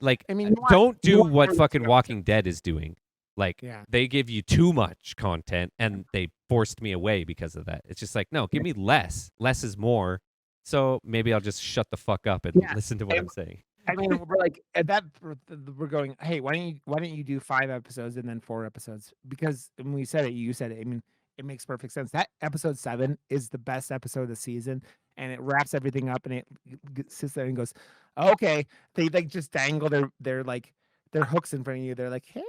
B: Like,
A: I mean,
B: don't
A: you
B: do
A: want
B: what
A: more than 2
B: fucking Walking
A: episodes.
B: Dead is doing. Like,
A: Yeah,
B: they give you too much content and they forced me away because of that. It's just like, no, give
A: yeah,
B: me less. Less is more. So maybe I'll just shut the fuck up and
A: yeah.
B: listen to what I'm saying.
A: I mean, we're like at that we're going, "Hey, why don't you do 5 episodes and then 4 episodes?" Because when we said it, you said it. I mean, it makes perfect sense. That episode 7 is the best episode of the season, and it wraps everything up, and it sits there and goes, "Okay." They, like, just dangle their hooks in front of you. They're like, "Hey,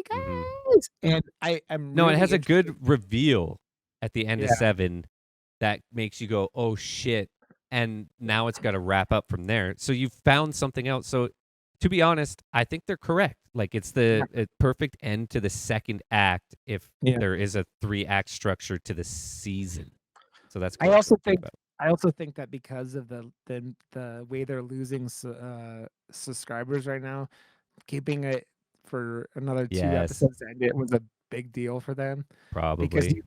B: Hmm.
A: guys." And I'm
B: No, it
A: really
B: has a
A: interested.
B: good reveal at the end of
A: Yeah,
B: 7 that makes you go, oh shit. And now it's got to wrap up from there. So you've found something else. So to be honest, I think they're correct. Like it's
A: Yeah.
B: the perfect end to the second act if
A: Yeah.
B: there is a 3-act structure to the season. So that's
A: I
B: cool
A: also
B: think
A: think
B: about.
A: I also think that because of the way they're losing subscribers right now, keeping it for another 2
B: Yes,
A: episodes to end it was a big deal for them because
B: probably.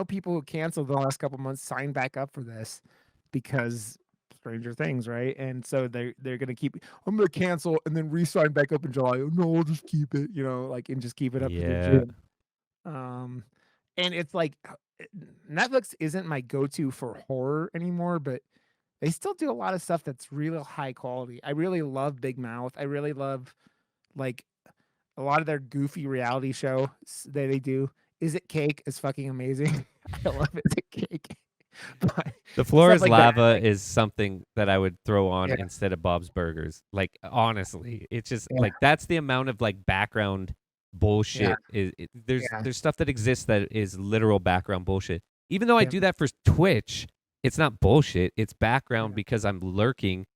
A: people who canceled the last couple months signed back up for this because Stranger Things, right? And so they're gonna keep. I'm gonna cancel and then re-sign back up in July. Oh, no, I'll just keep it, like and just keep it up to the
B: Yeah.
A: gym. Um, and it's like Netflix isn't my go-to for horror anymore, but they still do a lot of stuff that's real high quality. I really love Big Mouth. I really love like a lot of their goofy reality show that they do. Is It Cake is fucking amazing. I love Is It Cake. But
B: The floor
A: stuff
B: is
A: like that,
B: lava
A: like
B: is something that I would throw on
A: yeah,
B: instead of Bob's Burgers. Like honestly, it's just
A: yeah,
B: like that's the amount of like background
A: yeah,
B: bullshit
A: yeah,
B: there's stuff that exists that is literal background bullshit. Even though I
A: yeah,
B: do that for Twitch, it's not bullshit. It's background
A: yeah,
B: because I'm lurking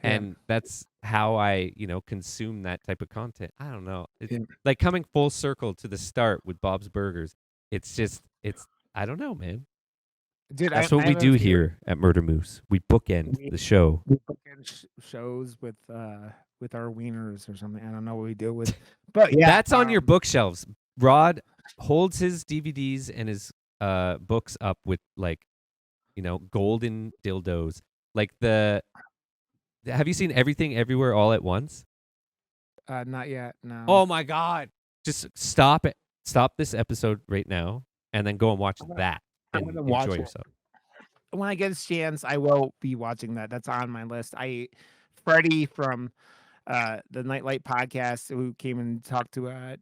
A: yeah,
B: and that's how I, consume that type of content. I don't know. It's
A: yeah.
B: like coming full circle to the start with Bob's Burgers. It's I don't know, man.
A: Dude,
B: That's
A: I
B: what we
A: have a
B: do
A: favorite.
B: here at Murder Moose. We bookend
A: We
B: the show.
A: we bookend shows with our wieners or something. I don't know what we do with, but yeah,
B: That's on your bookshelves. Rod holds his DVDs and his books up with like, golden dildos. Like have you seen Everything Everywhere All at Once?
A: not yet. No,
B: Oh my god. Just stop it. Stop this episode right now and then go and watch
A: I'm gonna
B: that
A: I'm
B: and
A: gonna
B: enjoy
A: watch it.
B: yourself.
A: When I get a chance, I will be watching that. That's on my list. Freddie from the Nightlight podcast who came and talked to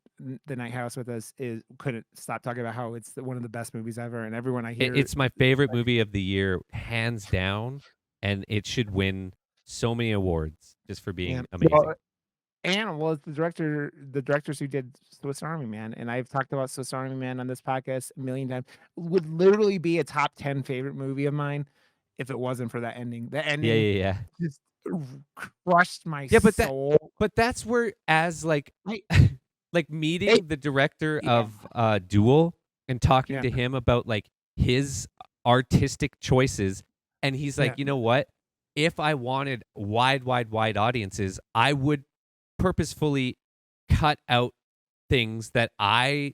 A: the Night House with us is couldn't stop talking about how it's one of the best movies ever, and everyone I hear
B: It's my favorite movie of the year, hands down, and it should win so many awards just for
A: yeah.
B: being amazing.
A: It's the directors who did Swiss Army Man, and I've talked about Swiss Army Man on this podcast a million times. Would literally be a top 10 favorite movie of mine if it wasn't for that ending. The
B: Yeah,
A: ending
B: yeah, yeah.
A: just crushed my
B: Yeah,
A: soul.
B: but that's where as like
A: I
B: like
A: it
B: meeting the director
A: Yeah,
B: of Duel and talking
A: yeah,
B: to him about like his artistic choices and he's
A: yeah,
B: like, "You know what? If I wanted wide audiences, I would purposefully cut out things that I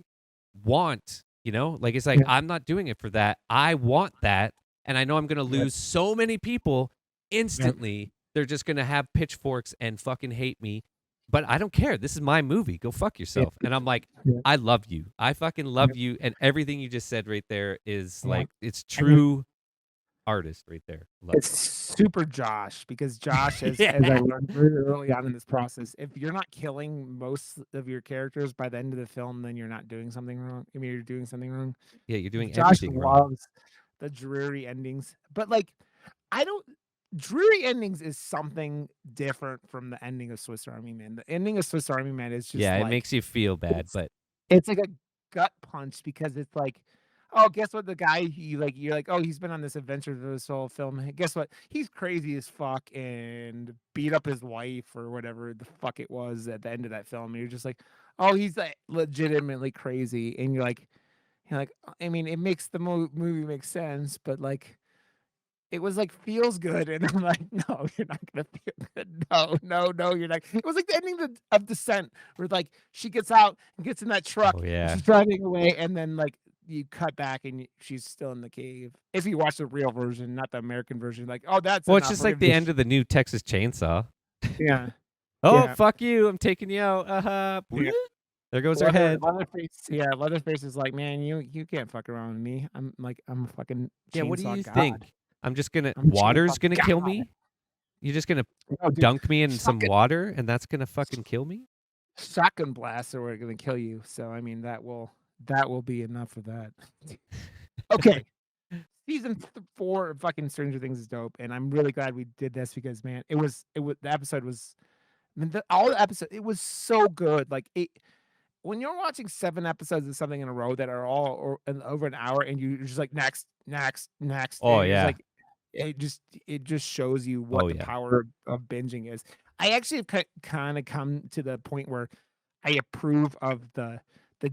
B: want, Like it's like
A: yeah,
B: I'm not doing it for that. I want that and I know I'm going to
A: yeah,
B: lose so many people
A: yeah,
B: instantly. They're just going to have pitchforks and fucking hate me. But I don't care. This is my movie. Go fuck
A: yeah,
B: yourself. And I'm like,
A: yeah,
B: I love you. I fucking
A: yeah,
B: love you and everything you just said right there is
A: yeah.
B: like it's
A: I mean,
B: true artist right there. Love
A: it's super Josh because Josh,
B: it.
A: as I
B: Yeah.
A: learned very early on in this process, if you're not killing most of your characters by the end of the film, then you're not doing something wrong. I mean, you're doing something wrong.
B: Yeah, you're doing
A: Josh
B: everything wrong.
A: loves the dreary endings, but like, I don't. Dreary endings is something different from the ending of Swiss Army Man. The ending of Swiss Army Man is just
B: Yeah, it
A: like
B: makes you feel bad,
A: it's
B: but
A: it's like a gut punch because it's like, oh, guess what? The guy you're like, oh, he's been on this adventure through this whole film. Hey, guess what? He's crazy as fuck and beat up his wife or whatever the fuck it was at the end of that film. And you're just like, oh, he's like legitimately crazy. And you're like, I mean, it makes the movie make sense, but like it was like feels good, and I'm like, no, you're not gonna feel good. No, no, no, you're not. It was like the ending of Descent, where like she gets out and gets in that truck
B: oh
A: and
B: yeah.
A: she's driving away, and then like you cut back and she's still in the cave. If you watch the real version, not the American version, like, oh, that's
B: Well, it's
A: enough.
B: just
A: We're
B: like
A: gonna
B: the
A: just
B: end of the new Texas Chainsaw.
A: yeah,
B: Oh,
A: yeah,
B: fuck you. I'm taking you out.
A: yeah.
B: There goes her head.
A: Leatherface is like, man, you can't fuck around with me. I'm a fucking
B: Yeah, what do
A: chainsaw
B: you
A: god.
B: think? I'm just gonna
A: I'm chainsaw
B: water's gonna kill
A: god.
B: me? You're just gonna
A: No, dude,
B: dunk me in some
A: fucking
B: water and that's gonna fucking kill me?
A: shotgun blasts are gonna kill you. So I mean that will be enough of that. Okay, season 4 of fucking Stranger Things is dope, and I'm really glad we did this because man, it was the episode was. I mean, all the episodes, it was so good. Like when you're watching 7 episodes of something in a row that are all over an hour, and you're just like next, next, next,
B: Oh
A: and it's
B: yeah.
A: like it just shows you
B: Oh
A: what the
B: yeah.
A: power of binging is. I actually have kind of come to the point where I approve of the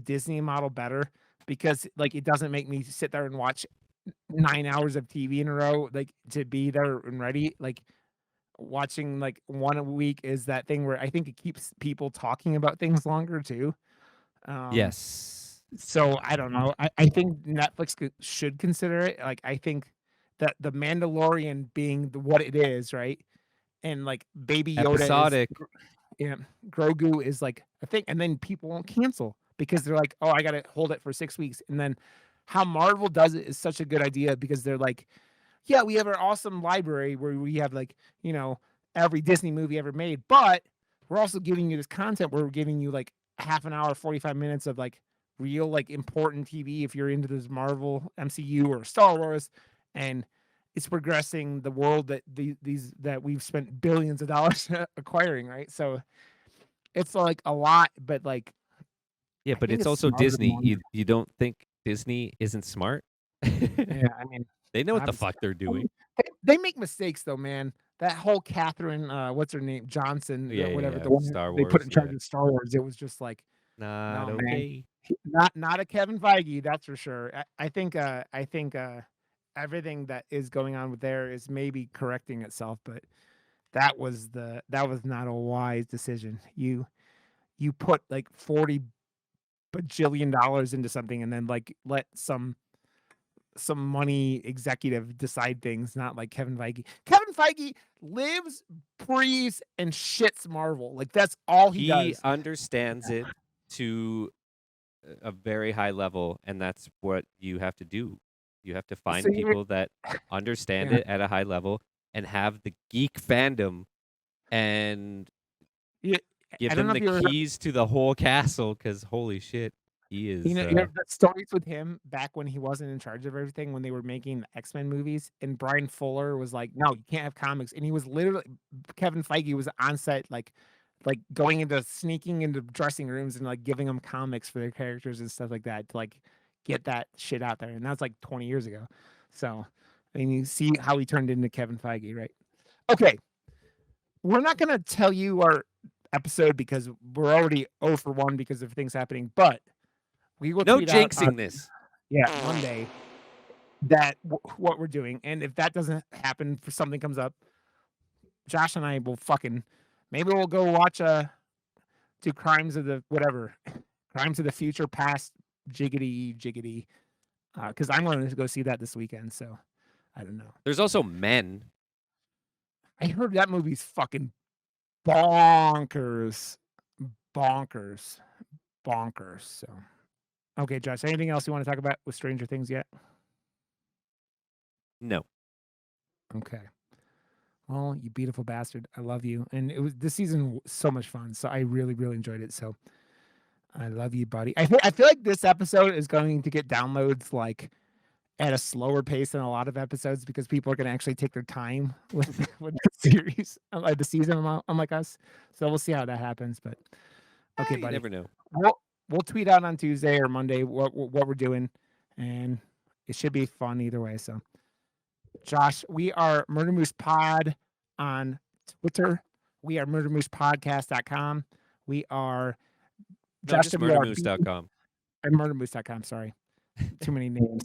A: Disney model better because, like, it doesn't make me sit there and watch 9 hours of TV in a row, like, to be there and ready. Like, watching, like, 1 a week is that thing where I think it keeps people talking about things longer too. Um,
B: Yes.
A: so I don't know. I think Netflix should consider it. Like, I think that The Mandalorian being what it is, right? And, like, Baby Yoda is
B: Episodic.
A: yeah, Grogu is, like, a thing, and then people won't cancel because they're like, "Oh, I gotta hold it for 6 weeks," and then how Marvel does it is such a good idea because they're like, "Yeah, we have our awesome library where we have, like, you know, every Disney movie ever made, but we're also giving you this content where we're giving you, like, half an hour, 45 minutes of, like, real, like, important TV if you're into this Marvel, MCU, or Star Wars, and it's progressing the world that these that we've spent billions of dollars acquiring, right? So, it's, like, a lot, but, like,
B: Yeah,
A: I
B: but
A: think
B: it's
A: it's
B: also
A: smarter than
B: Disney.
A: one.
B: You don't think Disney isn't smart?
A: Yeah, I mean,
B: They know what the
A: obviously.
B: fuck they're
A: I mean,
B: doing.
A: they make mistakes though, man. That whole Catherine, what's her name? Johnson,
B: Yeah, yeah,
A: whatever,
B: yeah.
A: the one
B: Star
A: they put
B: Wars,
A: in charge
B: yeah.
A: of Star Wars, it was just like,
B: Not
A: no, man.
B: okay.
A: Not a Kevin Feige, that's for sure. I think, everything that is going on with there is maybe correcting itself, but that was not a wise decision. You put, like, 40 bajillion dollars into something and then, like, let some money executive decide things, not like Kevin Feige. Kevin Feige lives, breathes, and shits Marvel. Like, that's all he
B: He
A: does.
B: understands it to a very high level, and that's what you have to do. You have to
A: So
B: find
A: you
B: people that understand
A: yeah,
B: it at a high level and have the geek fandom and
A: you
B: give
A: I don't
B: them
A: know if
B: the
A: you ever
B: keys to the whole castle. Because holy shit, he is,
A: you know the stories with him back when he wasn't in charge of everything, when they were making the X-Men movies, and Brian Fuller was like, "No, you can't have comics," and he was literally Kevin Feige was on set, like, going into sneaking into dressing rooms and, like, giving them comics for their characters and stuff like that to, like, get that shit out there, and that's, like, 20 years ago. So, I mean, you see how he turned into Kevin Feige, right? Okay, we're not gonna tell you our episode because we're already 0 for 1 because of things happening, but we will
B: no
A: tweet out on
B: jinxing this.
A: yeah, Monday that what we're doing, and if that doesn't happen, for something comes up, Josh and I will fucking maybe we'll go watch do Crimes of the whatever, Crimes of the Future Past, jiggity jiggity, because I'm going to go see that this weekend. So I don't know.
B: There's also Men.
A: I heard that movie's fucking bonkers, bonkers, bonkers. So okay, Josh, anything else you want to talk about with Stranger Things yet?
B: No.
A: Okay. Well, you beautiful bastard. I love you. And it was this season so much fun. So I really, really enjoyed it. So I love you, buddy. I feel like this episode is going to get downloads like at a slower pace than a lot of episodes because people are going to actually take their time with the series, like the season, unlike us. So we'll see how that happens. But okay,
B: You
A: buddy.
B: never know.
A: We'll tweet out on Tuesday or Monday what we're doing, and it should be fun either way. So. Josh, we are Murder Moose Pod on Twitter. We are murdermoosepodcast.com. We are
B: No,
A: Josh
B: just
A: WRB
B: murdermoose.com.
A: and murdermoose.com. Sorry. Too many names.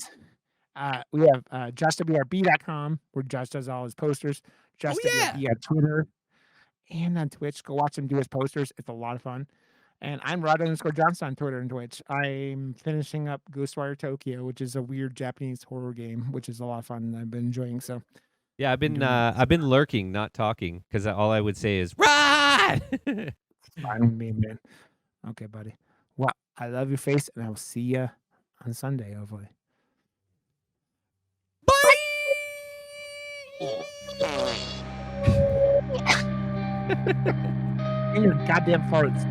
A: We have joshwrb.com where Josh does all his posters. Josh
B: Oh, yeah.
A: WRB on Twitter and on Twitch. Go watch him do his posters. It's a lot of fun. And I'm Rod_Johnson on Twitter and Twitch. I'm finishing up Ghostwire Tokyo, which is a weird Japanese horror game, which is a lot of fun. I've been enjoying. So
B: Yeah,
A: I'm doing that.
B: I've been lurking, not talking, because all I would say is Rod.
A: Fine with me, man. Okay, buddy. Well, I love your face, and I will see you on Sunday, hopefully. Bye.
B: Bye.
A: In your goddamn farts.